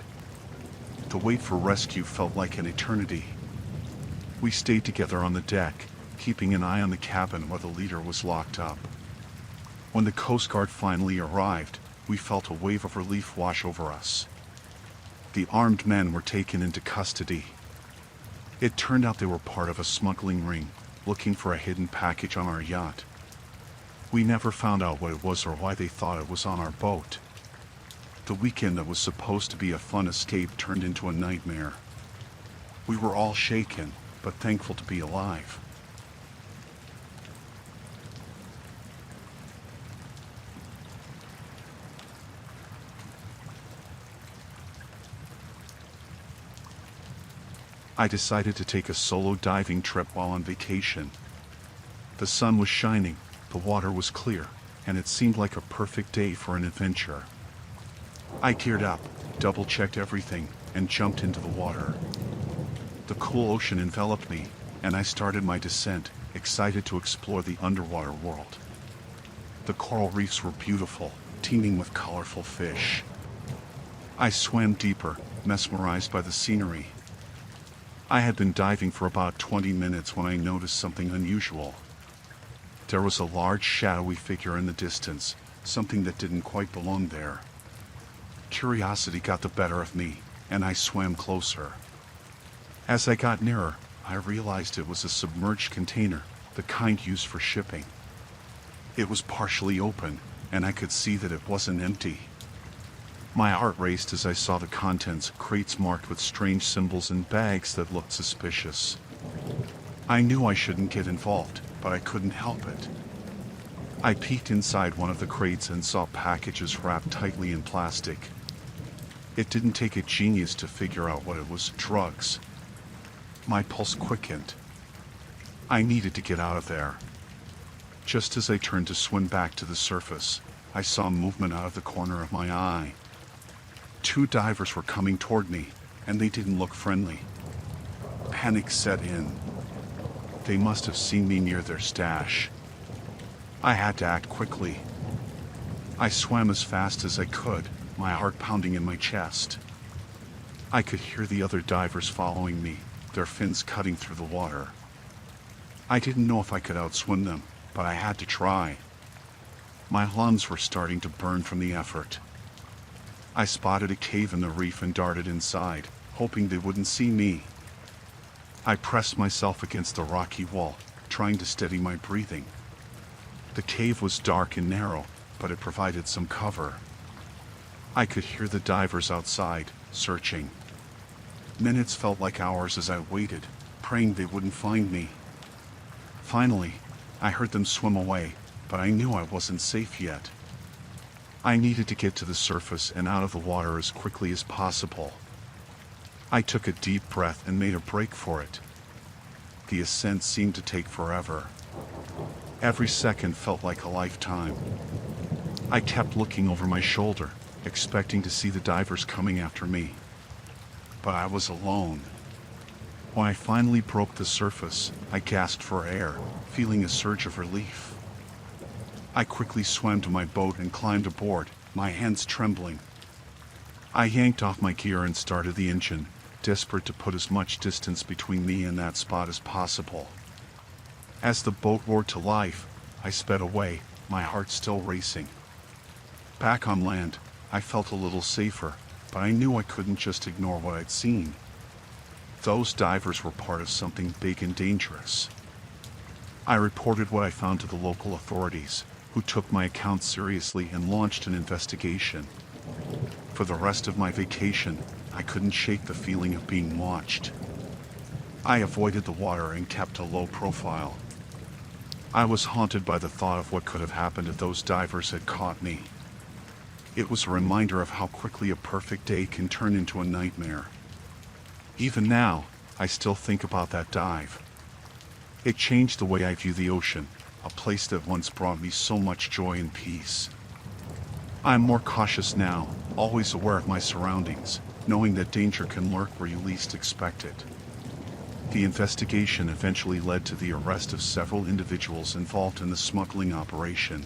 The wait for rescue felt like an eternity. We stayed together on the deck, keeping an eye on the cabin where the leader was locked up. When the Coast Guard finally arrived, we felt a wave of relief wash over us. The armed men were taken into custody. It turned out they were part of a smuggling ring, looking for a hidden package on our yacht. We never found out what it was or why they thought it was on our boat. The weekend that was supposed to be a fun escape turned into a nightmare. We were all shaken, but thankful to be alive. I decided to take a solo diving trip while on vacation. The sun was shining, the water was clear, and it seemed like a perfect day for an adventure. I geared up, double-checked everything, and jumped into the water. The cool ocean enveloped me, and I started my descent, excited to explore the underwater world. The coral reefs were beautiful, teeming with colorful fish. I swam deeper, mesmerized by the scenery. I had been diving for about 20 minutes when I noticed something unusual. There was a large shadowy figure in the distance, something that didn't quite belong there. Curiosity got the better of me, and I swam closer. As I got nearer, I realized it was a submerged container, the kind used for shipping. It was partially open, and I could see that it wasn't empty. My heart raced as I saw the contents, crates marked with strange symbols and bags that looked suspicious. I knew I shouldn't get involved, but I couldn't help it. I peeked inside one of the crates and saw packages wrapped tightly in plastic. It didn't take a genius to figure out what it was: drugs. My pulse quickened. I needed to get out of there. Just as I turned to swim back to the surface, I saw movement out of the corner of my eye. 2 divers were coming toward me, and they didn't look friendly. Panic set in. They must have seen me near their stash. I had to act quickly. I swam as fast as I could, my heart pounding in my chest. I could hear the other divers following me, their fins cutting through the water. I didn't know if I could outswim them, but I had to try. My lungs were starting to burn from the effort. I spotted a cave in the reef and darted inside, hoping they wouldn't see me. I pressed myself against the rocky wall, trying to steady my breathing. The cave was dark and narrow, but it provided some cover. I could hear the divers outside, searching. Minutes felt like hours as I waited, praying they wouldn't find me. Finally, I heard them swim away, but I knew I wasn't safe yet. I needed to get to the surface and out of the water as quickly as possible. I took a deep breath and made a break for it. The ascent seemed to take forever. Every second felt like a lifetime. I kept looking over my shoulder, expecting to see the divers coming after me. But I was alone. When I finally broke the surface, I gasped for air, feeling a surge of relief. I quickly swam to my boat and climbed aboard, my hands trembling. I yanked off my gear and started the engine, desperate to put as much distance between me and that spot as possible. As the boat roared to life, I sped away, my heart still racing. Back on land, I felt a little safer, but I knew I couldn't just ignore what I'd seen. Those divers were part of something big and dangerous. I reported what I found to the local authorities, who took my account seriously and launched an investigation. For the rest of my vacation, I couldn't shake the feeling of being watched. I avoided the water and kept a low profile. I was haunted by the thought of what could have happened if those divers had caught me. It was a reminder of how quickly a perfect day can turn into a nightmare. Even now, I still think about that dive. It changed the way I view the ocean, a place that once brought me so much joy and peace. I'm more cautious now, always aware of my surroundings, knowing that danger can lurk where you least expect it. The investigation eventually led to the arrest of several individuals involved in the smuggling operation.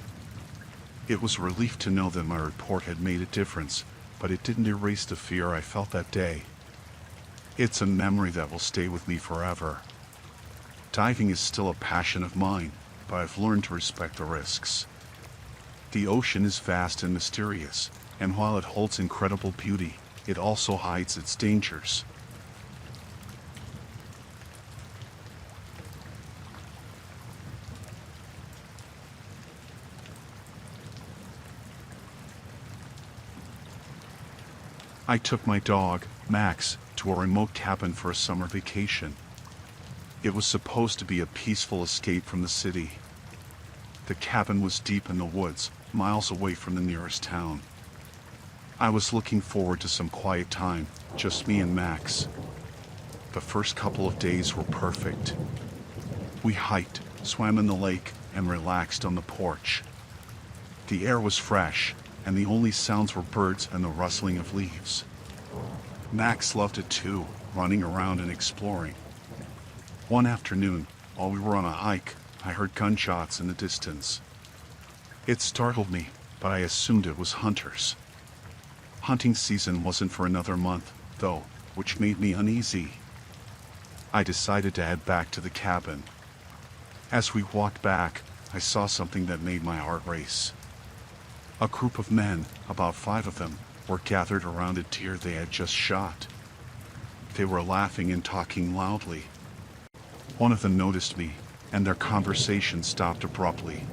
It was a relief to know that my report had made a difference, but it didn't erase the fear I felt that day. It's a memory that will stay with me forever. Diving is still a passion of mine, but I've learned to respect the risks. The ocean is vast and mysterious, and while it holds incredible beauty, it also hides its dangers. I took my dog, Max, to a remote cabin for a summer vacation. It was supposed to be a peaceful escape from the city. The cabin was deep in the woods, miles away from the nearest town. I was looking forward to some quiet time, just me and Max. The first couple of days were perfect. We hiked, swam in the lake, and relaxed on the porch. The air was fresh, and the only sounds were birds and the rustling of leaves. Max loved it too, running around and exploring. One afternoon, while we were on a hike, I heard gunshots in the distance. It startled me, but I assumed it was hunters. Hunting season wasn't for another month, though, which made me uneasy. I decided to head back to the cabin. As we walked back, I saw something that made my heart race. A group of men, about 5 of them, were gathered around a deer they had just shot. They were laughing and talking loudly. One of them noticed me, and their conversation stopped abruptly.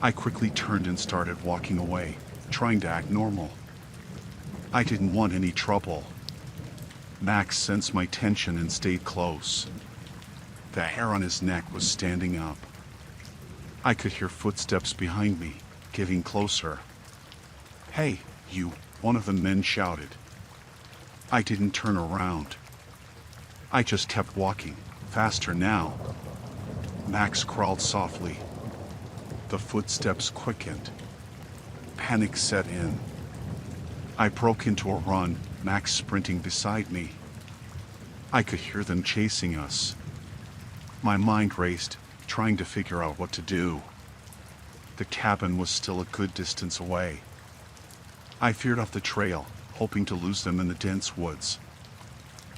I quickly turned and started walking away, trying to act normal. I didn't want any trouble. Max sensed my tension and stayed close. The hair on his neck was standing up. I could hear footsteps behind me, getting closer. "Hey, you," one of the men shouted. I didn't turn around. I just kept walking, faster now. Max crawled softly. The footsteps quickened. Panic set in. I broke into a run, Max sprinting beside me. I could hear them chasing us. My mind raced, trying to figure out what to do. The cabin was still a good distance away. I veered off the trail, hoping to lose them in the dense woods.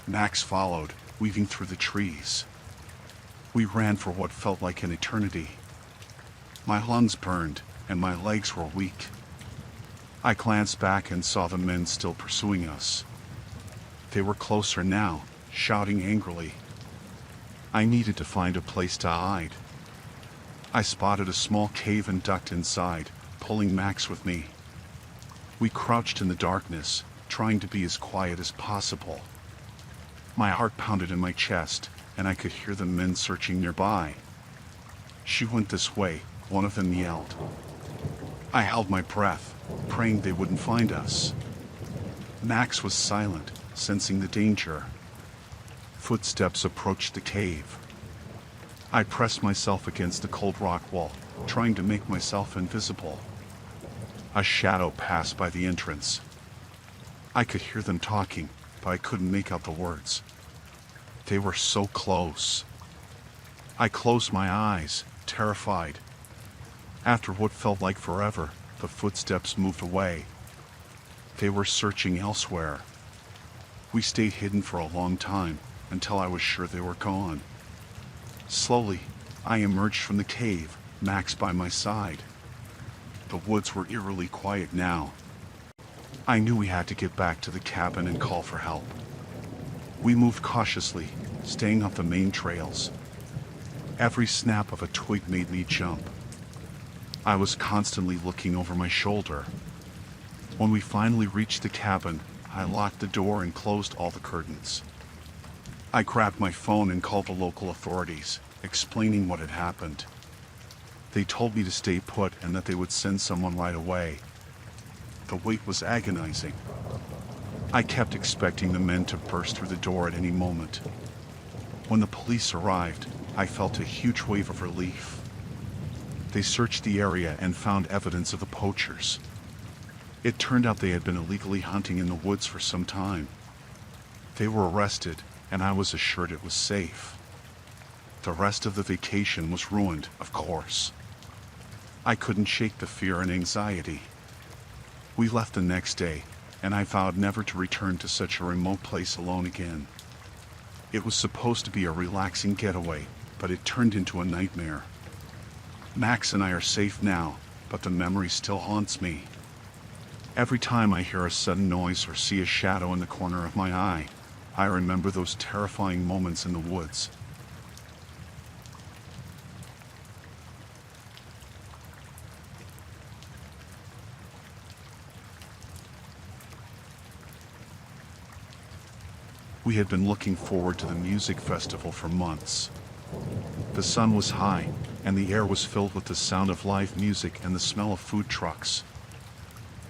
Max followed, weaving through the trees. We ran for what felt like an eternity. My lungs burned, and my legs were weak. I glanced back and saw the men still pursuing us. They were closer now, shouting angrily. I needed to find a place to hide. I spotted a small cave and ducked inside, pulling Max with me. We crouched in the darkness, trying to be as quiet as possible. My heart pounded in my chest, and I could hear the men searching nearby. "She went this way," one of them yelled. I held my breath, praying they wouldn't find us. Max was silent, sensing the danger. Footsteps approached the cave. I pressed myself against the cold rock wall, trying to make myself invisible. A shadow passed by the entrance. I could hear them talking, but I couldn't make out the words. They were so close. I closed my eyes, terrified. After what felt like forever, the footsteps moved away. They were searching elsewhere. We stayed hidden for a long time, until I was sure they were gone. Slowly, I emerged from the cave, Max by my side. The woods were eerily quiet now. I knew we had to get back to the cabin and call for help. We moved cautiously, staying off the main trails. Every snap of a twig made me jump. I was constantly looking over my shoulder. When we finally reached the cabin, I locked the door and closed all the curtains. I grabbed my phone and called the local authorities, explaining what had happened. They told me to stay put and that they would send someone right away. The wait was agonizing. I kept expecting the men to burst through the door at any moment. When the police arrived, I felt a huge wave of relief. They searched the area and found evidence of the poachers. It turned out they had been illegally hunting in the woods for some time. They were arrested, and I was assured it was safe. The rest of the vacation was ruined, of course. I couldn't shake the fear and anxiety. We left the next day, and I vowed never to return to such a remote place alone again. It was supposed to be a relaxing getaway, but it turned into a nightmare. Max and I are safe now, but the memory still haunts me. Every time I hear a sudden noise or see a shadow in the corner of my eye, I remember those terrifying moments in the woods. We had been looking forward to the music festival for months. The sun was high, and the air was filled with the sound of live music and the smell of food trucks.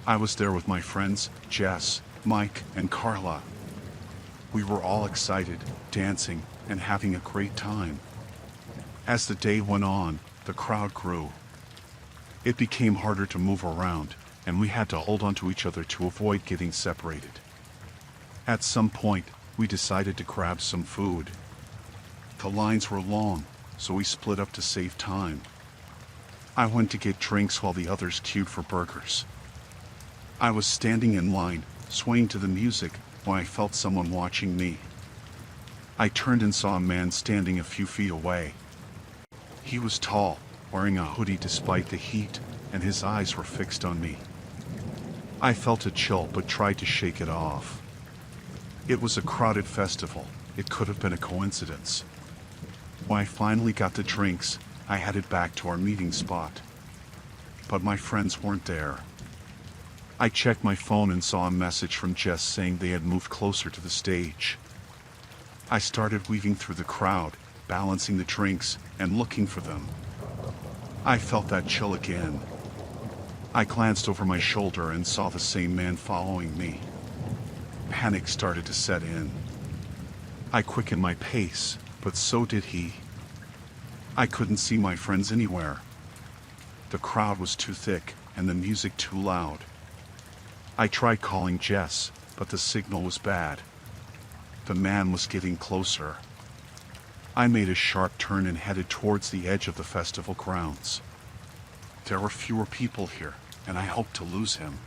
I was there with my friends, Jess, Mike, and Carla. We were all excited, dancing, and having a great time. As the day went on, the crowd grew. It became harder to move around, and we had to hold onto each other to avoid getting separated. At some point, we decided to grab some food. The lines were long, so we split up to save time. I went to get drinks while the others queued for burgers. I was standing in line, swaying to the music, when I felt someone watching me. I turned and saw a man standing a few feet away. He was tall, wearing a hoodie despite the heat, and his eyes were fixed on me. I felt a chill but tried to shake it off. It was a crowded festival. It could have been a coincidence. When I finally got the drinks, I headed back to our meeting spot. But my friends weren't there. I checked my phone and saw a message from Jess saying they had moved closer to the stage. I started weaving through the crowd, balancing the drinks and looking for them. I felt that chill again. I glanced over my shoulder and saw the same man following me. Panic started to set in. I quickened my pace, but so did he. I couldn't see my friends anywhere. The crowd was too thick and the music too loud. I tried calling Jess, but the signal was bad. The man was getting closer. I made a sharp turn and headed towards the edge of the festival grounds. There were fewer people here, and I hoped to lose him.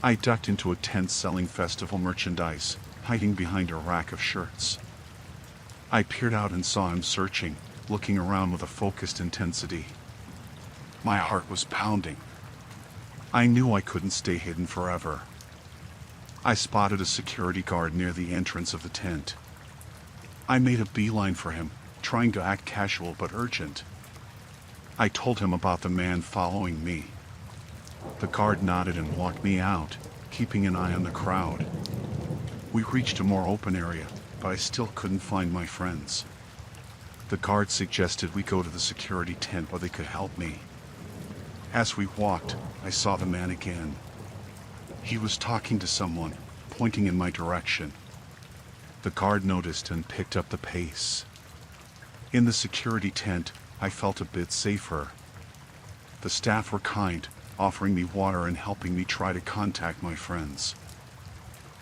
I ducked into a tent selling festival merchandise, hiding behind a rack of shirts. I peered out and saw him searching, looking around with a focused intensity. My heart was pounding. I knew I couldn't stay hidden forever. I spotted a security guard near the entrance of the tent. I made a beeline for him, trying to act casual but urgent. I told him about the man following me. The guard nodded and walked me out, keeping an eye on the crowd. We reached a more open area, but I still couldn't find my friends. The guard suggested we go to the security tent where they could help me. As we walked, I saw the man again. He was talking to someone, pointing in my direction. The guard noticed and picked up the pace. In the security tent, I felt a bit safer. The staff were kind, offering me water and helping me try to contact my friends.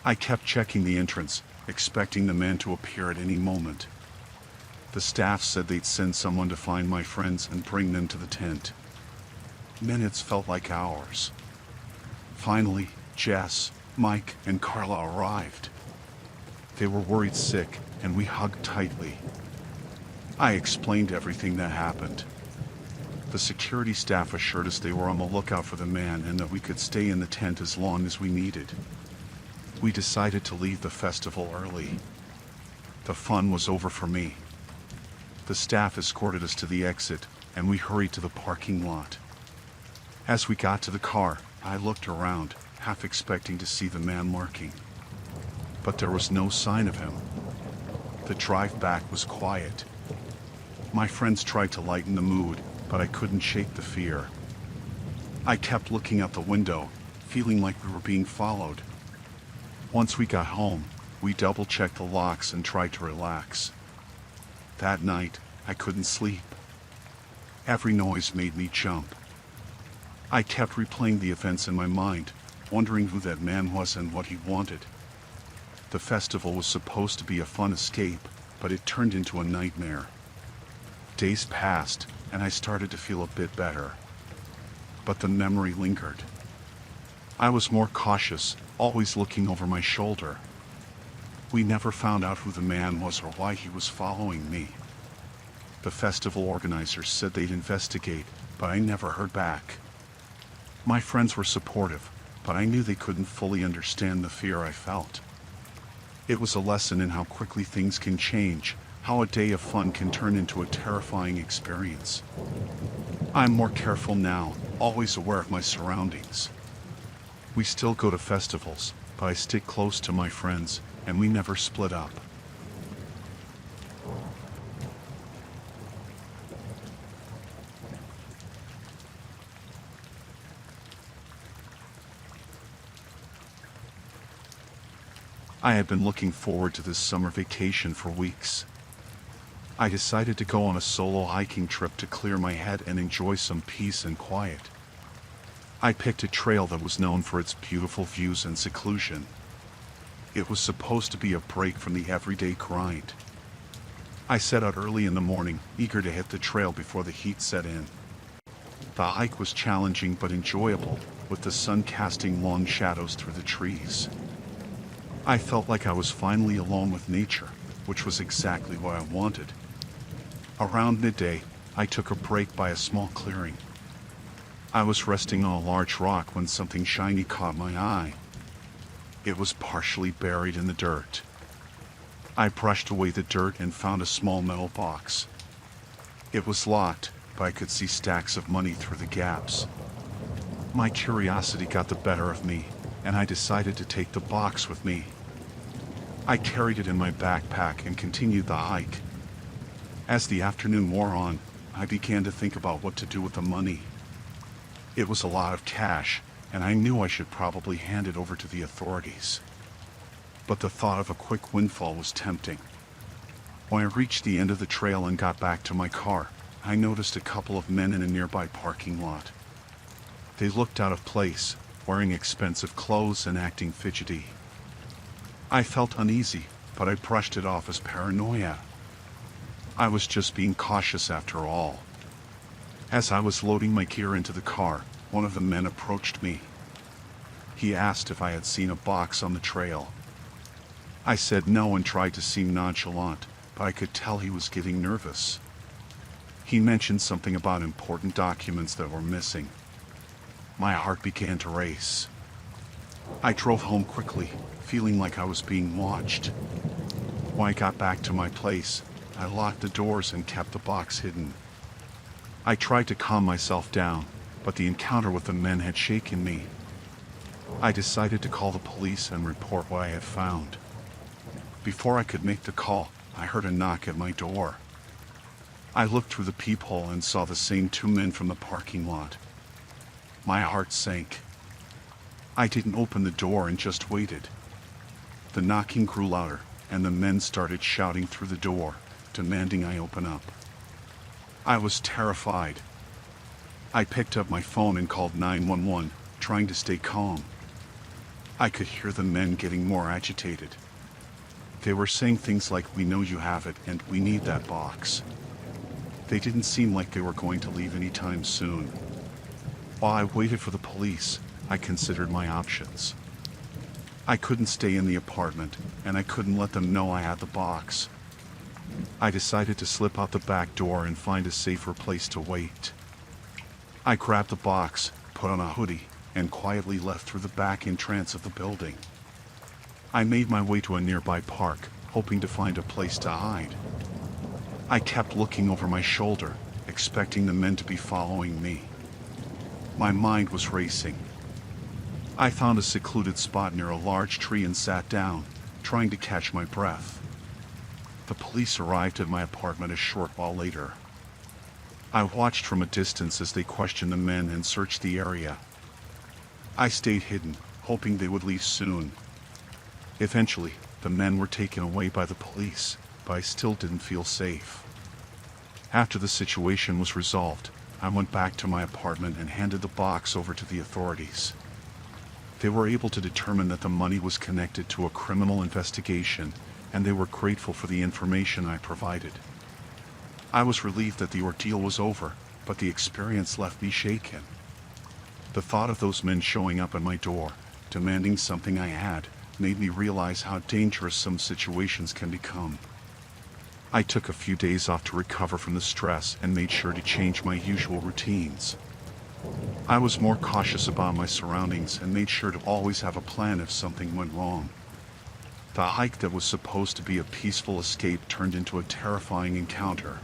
I kept checking the entrance, expecting the man to appear at any moment. The staff said they'd send someone to find my friends and bring them to the tent. Minutes felt like hours. Finally, Jess, Mike, and Carla arrived. They were worried sick, and we hugged tightly. I explained everything that happened. The security staff assured us they were on the lookout for the man and that we could stay in the tent as long as we needed. We decided to leave the festival early. The fun was over for me. The staff escorted us to the exit, and we hurried to the parking lot. As we got to the car, I looked around, half expecting to see the man lurking. But there was no sign of him. The drive back was quiet. My friends tried to lighten the mood, but I couldn't shake the fear. I kept looking out the window, feeling like we were being followed. Once we got home, we double-checked the locks and tried to relax. That night, I couldn't sleep. Every noise made me jump. I kept replaying the events in my mind, wondering who that man was and what he wanted. The festival was supposed to be a fun escape, but it turned into a nightmare. Days passed, and I started to feel a bit better. But the memory lingered. I was more cautious, always looking over my shoulder. We never found out who the man was or why he was following me. The festival organizers said they'd investigate, but I never heard back. My friends were supportive, but I knew they couldn't fully understand the fear I felt. It was a lesson in how quickly things can change, how a day of fun can turn into a terrifying experience. I'm more careful now, always aware of my surroundings. We still go to festivals, but I stick close to my friends, and we never split up. I had been looking forward to this summer vacation for weeks. I decided to go on a solo hiking trip to clear my head and enjoy some peace and quiet. I picked a trail that was known for its beautiful views and seclusion. It was supposed to be a break from the everyday grind. I set out early in the morning, eager to hit the trail before the heat set in. The hike was challenging but enjoyable, with the sun casting long shadows through the trees. I felt like I was finally alone with nature, which was exactly what I wanted. Around midday, I took a break by a small clearing. I was resting on a large rock when something shiny caught my eye. It was partially buried in the dirt. I brushed away the dirt and found a small metal box. It was locked, but I could see stacks of money through the gaps. My curiosity got the better of me, and I decided to take the box with me. I carried it in my backpack and continued the hike. As the afternoon wore on, I began to think about what to do with the money. It was a lot of cash, and I knew I should probably hand it over to the authorities. But the thought of a quick windfall was tempting. When I reached the end of the trail and got back to my car, I noticed a couple of men in a nearby parking lot. They looked out of place, wearing expensive clothes and acting fidgety. I felt uneasy, but I brushed it off as paranoia. I was just being cautious after all. As I was loading my gear into the car, one of the men approached me. He asked if I had seen a box on the trail. I said no and tried to seem nonchalant, but I could tell he was getting nervous. He mentioned something about important documents that were missing. My heart began to race. I drove home quickly, feeling like I was being watched. When I got back to my place, I locked the doors and kept the box hidden. I tried to calm myself down, but the encounter with the men had shaken me. I decided to call the police and report what I had found. Before I could make the call, I heard a knock at my door. I looked through the peephole and saw the same two men from the parking lot. My heart sank. I didn't open the door and just waited. The knocking grew louder, and the men started shouting through the door, demanding I open up. I was terrified. I picked up my phone and called 911, trying to stay calm. I could hear the men getting more agitated. They were saying things like, "We know you have it, and we need that box." They didn't seem like they were going to leave anytime soon. While I waited for the police, I considered my options. I couldn't stay in the apartment, and I couldn't let them know I had the box. I decided to slip out the back door and find a safer place to wait. I grabbed the box, put on a hoodie, and quietly left through the back entrance of the building. I made my way to a nearby park, hoping to find a place to hide. I kept looking over my shoulder, expecting the men to be following me. My mind was racing. I found a secluded spot near a large tree and sat down, trying to catch my breath. The police arrived at my apartment a short while later. I watched from a distance as they questioned the men and searched the area. I stayed hidden, hoping they would leave soon. Eventually, the men were taken away by the police, but I still didn't feel safe. After the situation was resolved, I went back to my apartment and handed the box over to the authorities. They were able to determine that the money was connected to a criminal investigation, and they were grateful for the information I provided. I was relieved that the ordeal was over, but the experience left me shaken. The thought of those men showing up at my door, demanding something I had, made me realize how dangerous some situations can become. I took a few days off to recover from the stress and made sure to change my usual routines. I was more cautious about my surroundings and made sure to always have a plan if something went wrong. The hike that was supposed to be a peaceful escape turned into a terrifying encounter.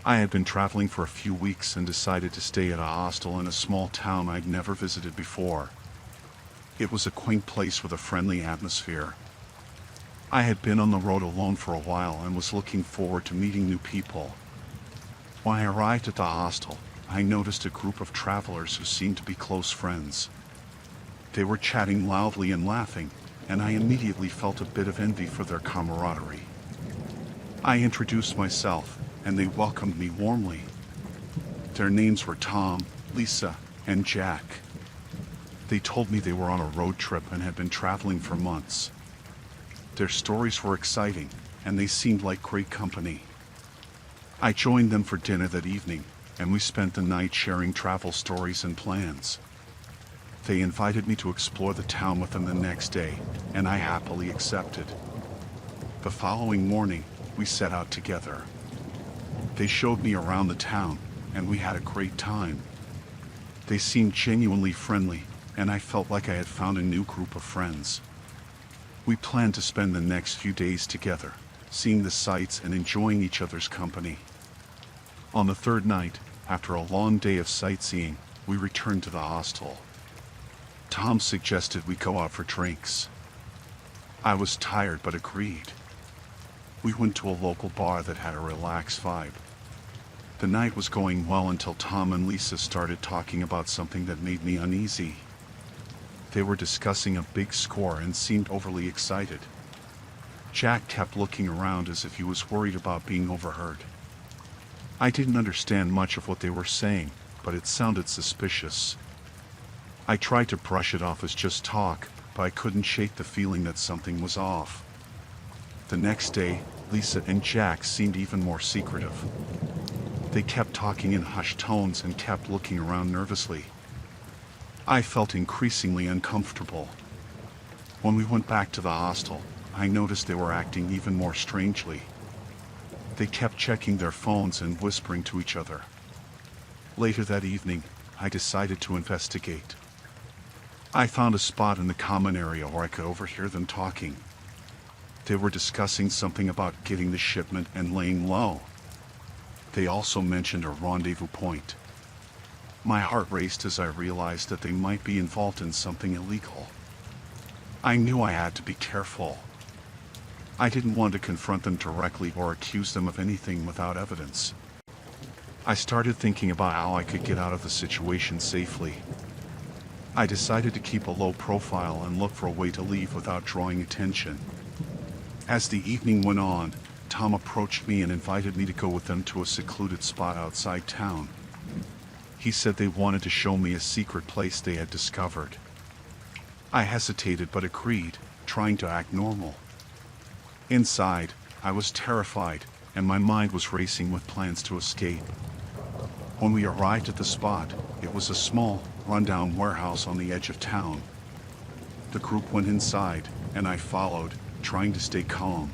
I had been traveling for a few weeks and decided to stay at a hostel in a small town I'd never visited before. It was a quaint place with a friendly atmosphere. I had been on the road alone for a while and was looking forward to meeting new people. When I arrived at the hostel, I noticed a group of travelers who seemed to be close friends. They were chatting loudly and laughing, and I immediately felt a bit of envy for their camaraderie. I introduced myself, and they welcomed me warmly. Their names were Tom, Lisa, and Jack. They told me they were on a road trip and had been traveling for months. Their stories were exciting, and they seemed like great company. I joined them for dinner that evening, and we spent the night sharing travel stories and plans. They invited me to explore the town with them the next day, and I happily accepted. The following morning, we set out together. They showed me around the town, and we had a great time. They seemed genuinely friendly, and I felt like I had found a new group of friends. We planned to spend the next few days together, seeing the sights and enjoying each other's company. On the third night, after a long day of sightseeing, we returned to the hostel. Tom suggested we go out for drinks. I was tired but agreed. We went to a local bar that had a relaxed vibe. The night was going well until Tom and Lisa started talking about something that made me uneasy. They were discussing a big score and seemed overly excited. Jack kept looking around as if he was worried about being overheard. I didn't understand much of what they were saying, but it sounded suspicious. I tried to brush it off as just talk, but I couldn't shake the feeling that something was off. The next day, Lisa and Jack seemed even more secretive. They kept talking in hushed tones and kept looking around nervously. I felt increasingly uncomfortable. When we went back to the hostel, I noticed they were acting even more strangely. They kept checking their phones and whispering to each other. Later that evening, I decided to investigate. I found a spot in the common area where I could overhear them talking. They were discussing something about getting the shipment and laying low. They also mentioned a rendezvous point. My heart raced as I realized that they might be involved in something illegal. I knew I had to be careful. I didn't want to confront them directly or accuse them of anything without evidence. I started thinking about how I could get out of the situation safely. I decided to keep a low profile and look for a way to leave without drawing attention. As the evening went on, Tom approached me and invited me to go with them to a secluded spot outside town. He said they wanted to show me a secret place they had discovered. I hesitated but agreed, trying to act normal. Inside, I was terrified, and my mind was racing with plans to escape. When we arrived at the spot, it was a small, rundown warehouse on the edge of town. The group went inside, and I followed, trying to stay calm.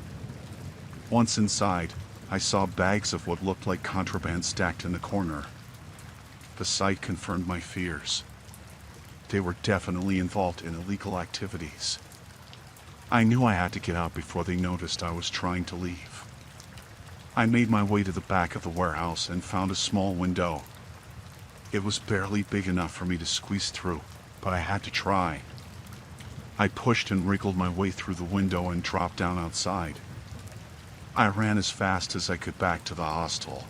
Once inside, I saw bags of what looked like contraband stacked in the corner. The sight confirmed my fears. They were definitely involved in illegal activities. I knew I had to get out before they noticed I was trying to leave. I made my way to the back of the warehouse and found a small window. It was barely big enough for me to squeeze through, but I had to try. I pushed and wriggled my way through the window and dropped down outside. I ran as fast as I could back to the hostel.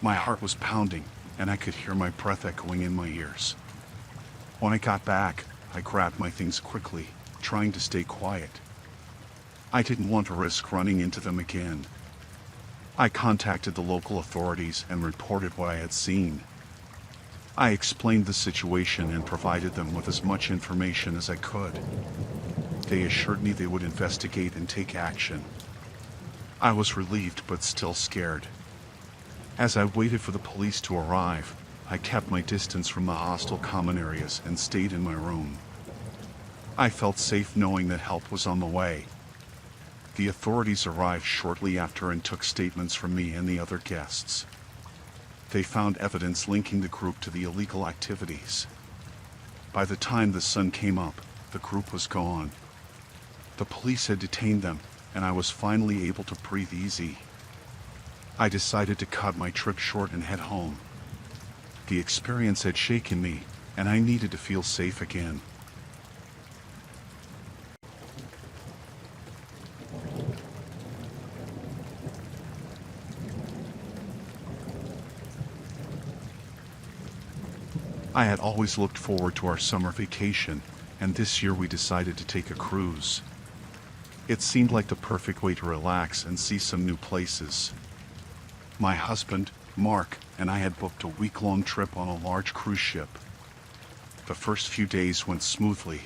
My heart was pounding, and I could hear my breath echoing in my ears. When I got back, I grabbed my things quickly, trying to stay quiet. I didn't want to risk running into them again. I contacted the local authorities and reported what I had seen. I explained the situation and provided them with as much information as I could. They assured me they would investigate and take action. I was relieved but still scared. As I waited for the police to arrive, I kept my distance from the hostile common areas and stayed in my room. I felt safe knowing that help was on the way. The authorities arrived shortly after and took statements from me and the other guests. They found evidence linking the group to the illegal activities. By the time the sun came up, the group was gone. The police had detained them, and I was finally able to breathe easy. I decided to cut my trip short and head home. The experience had shaken me, and I needed to feel safe again. I had always looked forward to our summer vacation, and this year we decided to take a cruise. It seemed like the perfect way to relax and see some new places. My husband, Mark, and I had booked a week-long trip on a large cruise ship. The first few days went smoothly.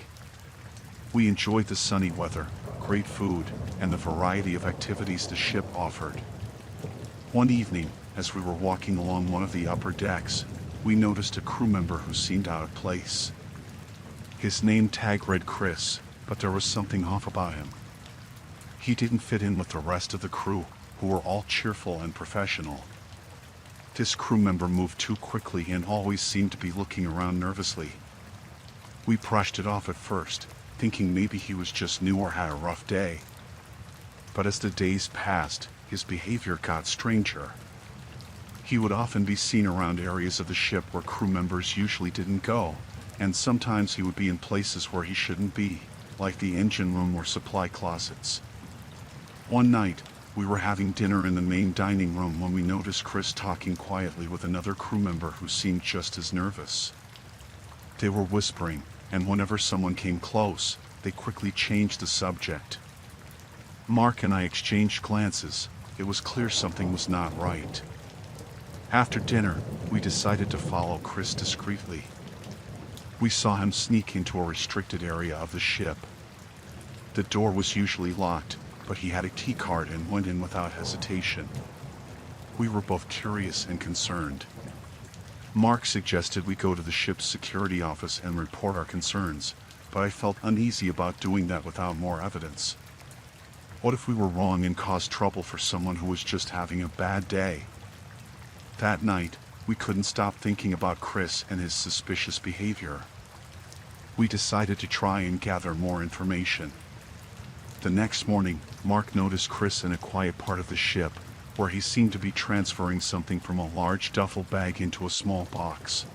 We enjoyed the sunny weather, great food, and the variety of activities the ship offered. One evening, as we were walking along one of the upper decks, we noticed a crew member who seemed out of place. His name tag read Chris, but there was something off about him. He didn't fit in with the rest of the crew, who were all cheerful and professional. This crew member moved too quickly and always seemed to be looking around nervously. We brushed it off at first, thinking maybe he was just new or had a rough day. But as the days passed, his behavior got stranger. He would often be seen around areas of the ship where crew members usually didn't go, and sometimes he would be in places where he shouldn't be, like the engine room or supply closets. One night, we were having dinner in the main dining room when we noticed Chris talking quietly with another crew member who seemed just as nervous. They were whispering, and whenever someone came close, they quickly changed the subject. Mark and I exchanged glances. It was clear something was not right. After dinner, we decided to follow Chris discreetly. We saw him sneak into a restricted area of the ship. The door was usually locked, but he had a key card and went in without hesitation. We were both curious and concerned. Mark suggested we go to the ship's security office and report our concerns, but I felt uneasy about doing that without more evidence. What if we were wrong and caused trouble for someone who was just having a bad day? That night, we couldn't stop thinking about Chris and his suspicious behavior. We decided to try and gather more information. The next morning, Mark noticed Chris in a quiet part of the ship, where he seemed to be transferring something from a large duffel bag into a small box.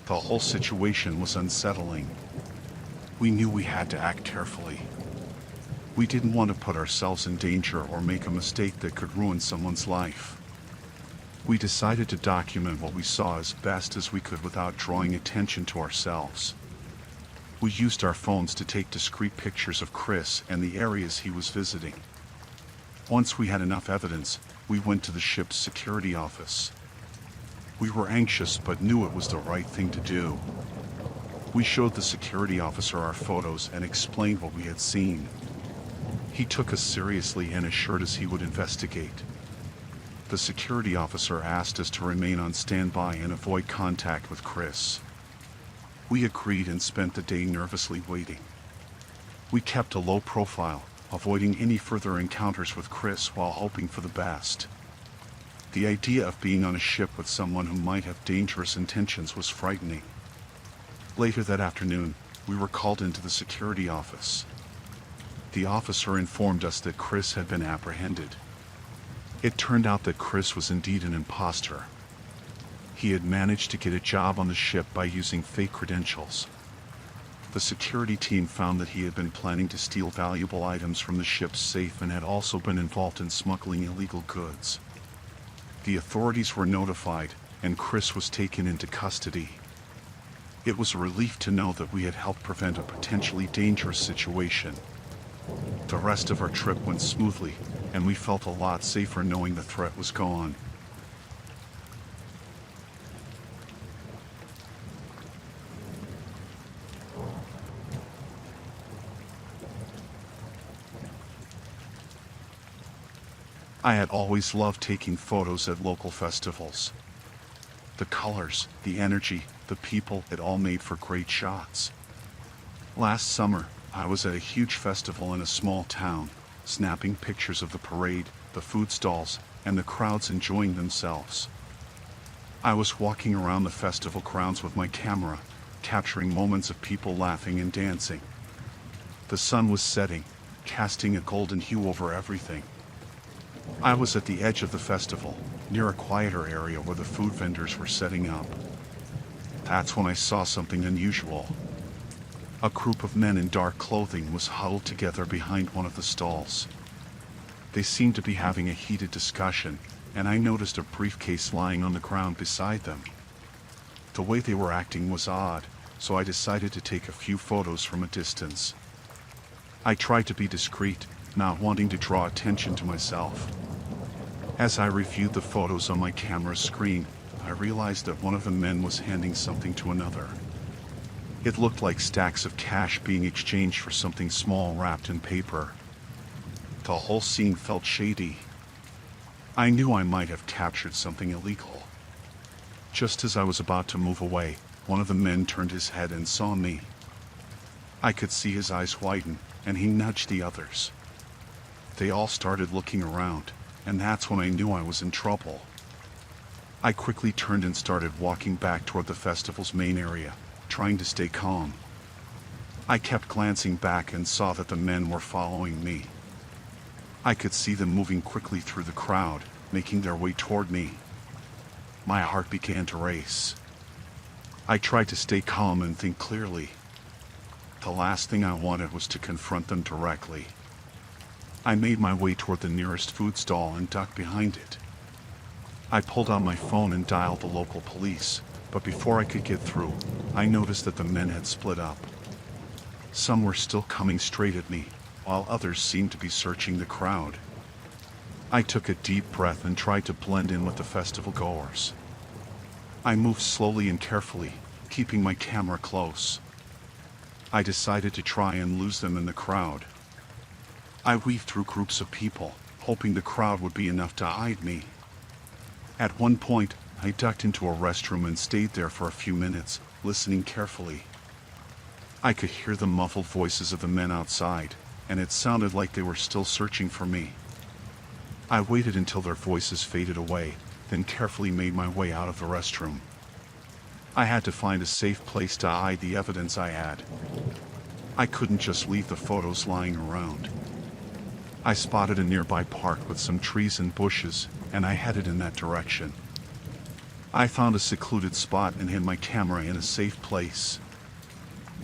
The whole situation was unsettling. We knew we had to act carefully. We didn't want to put ourselves in danger or make a mistake that could ruin someone's life. We decided to document what we saw as best as we could without drawing attention to ourselves. We used our phones to take discreet pictures of Chris and the areas he was visiting. Once we had enough evidence, we went to the ship's security office. We were anxious but knew it was the right thing to do. We showed the security officer our photos and explained what we had seen. He took us seriously and assured us he would investigate. The security officer asked us to remain on standby and avoid contact with Chris. We agreed and spent the day nervously waiting. We kept a low profile, avoiding any further encounters with Chris while hoping for the best. The idea of being on a ship with someone who might have dangerous intentions was frightening. Later that afternoon, we were called into the security office. The officer informed us that Chris had been apprehended. It turned out that Chris was indeed an imposter. He had managed to get a job on the ship by using fake credentials. The security team found that he had been planning to steal valuable items from the ship's safe and had also been involved in smuggling illegal goods. The authorities were notified, and Chris was taken into custody. It was a relief to know that we had helped prevent a potentially dangerous situation. The rest of our trip went smoothly, and we felt a lot safer knowing the threat was gone. I had always loved taking photos at local festivals. The colors, the energy, the people, it all made for great shots. Last summer, I was at a huge festival in a small town, snapping pictures of the parade, the food stalls, and the crowds enjoying themselves. I was walking around the festival grounds with my camera, capturing moments of people laughing and dancing. The sun was setting, casting a golden hue over everything. I was at the edge of the festival, near a quieter area where the food vendors were setting up. That's when I saw something unusual. A group of men in dark clothing was huddled together behind one of the stalls. They seemed to be having a heated discussion, and I noticed a briefcase lying on the ground beside them. The way they were acting was odd, so I decided to take a few photos from a distance. I tried to be discreet, not wanting to draw attention to myself. As I reviewed the photos on my camera screen, I realized that one of the men was handing something to another. It looked like stacks of cash being exchanged for something small wrapped in paper. The whole scene felt shady. I knew I might have captured something illegal. Just as I was about to move away, one of the men turned his head and saw me. I could see his eyes widen, and he nudged the others. They all started looking around, and that's when I knew I was in trouble. I quickly turned and started walking back toward the festival's main area, trying to stay calm. I kept glancing back and saw that the men were following me. I could see them moving quickly through the crowd, making their way toward me. My heart began to race. I tried to stay calm and think clearly. The last thing I wanted was to confront them directly. I made my way toward the nearest food stall and ducked behind it. I pulled out my phone and dialed the local police, but before I could get through, I noticed that the men had split up. Some were still coming straight at me, while others seemed to be searching the crowd. I took a deep breath and tried to blend in with the festival goers. I moved slowly and carefully, keeping my camera close. I decided to try and lose them in the crowd. I weaved through groups of people, hoping the crowd would be enough to hide me. At one point, I ducked into a restroom and stayed there for a few minutes, listening carefully. I could hear the muffled voices of the men outside, and it sounded like they were still searching for me. I waited until their voices faded away, then carefully made my way out of the restroom. I had to find a safe place to hide the evidence I had. I couldn't just leave the photos lying around. I spotted a nearby park with some trees and bushes, and I headed in that direction. I found a secluded spot and hid my camera in a safe place.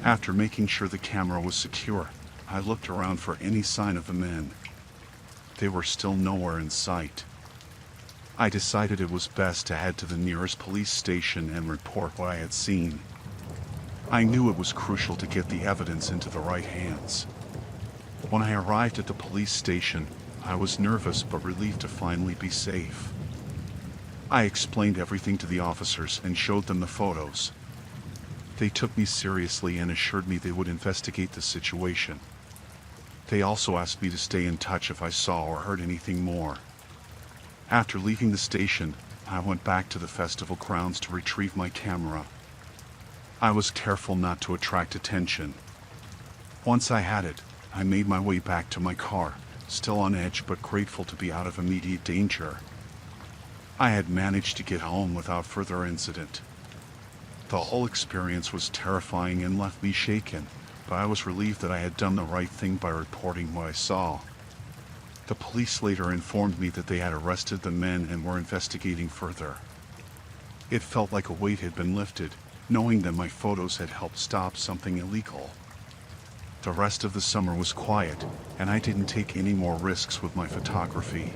After making sure the camera was secure, I looked around for any sign of the men. They were still nowhere in sight. I decided it was best to head to the nearest police station and report what I had seen. I knew it was crucial to get the evidence into the right hands. When I arrived at the police station, I was nervous but relieved to finally be safe. I explained everything to the officers and showed them the photos. They took me seriously and assured me they would investigate the situation. They also asked me to stay in touch if I saw or heard anything more. After leaving the station, I went back to the festival grounds to retrieve my camera. I was careful not to attract attention. Once I had it, I made my way back to my car, still on edge but grateful to be out of immediate danger. I had managed to get home without further incident. The whole experience was terrifying and left me shaken, but I was relieved that I had done the right thing by reporting what I saw. The police later informed me that they had arrested the men and were investigating further. It felt like a weight had been lifted, knowing that my photos had helped stop something illegal. The rest of the summer was quiet, and I didn't take any more risks with my photography.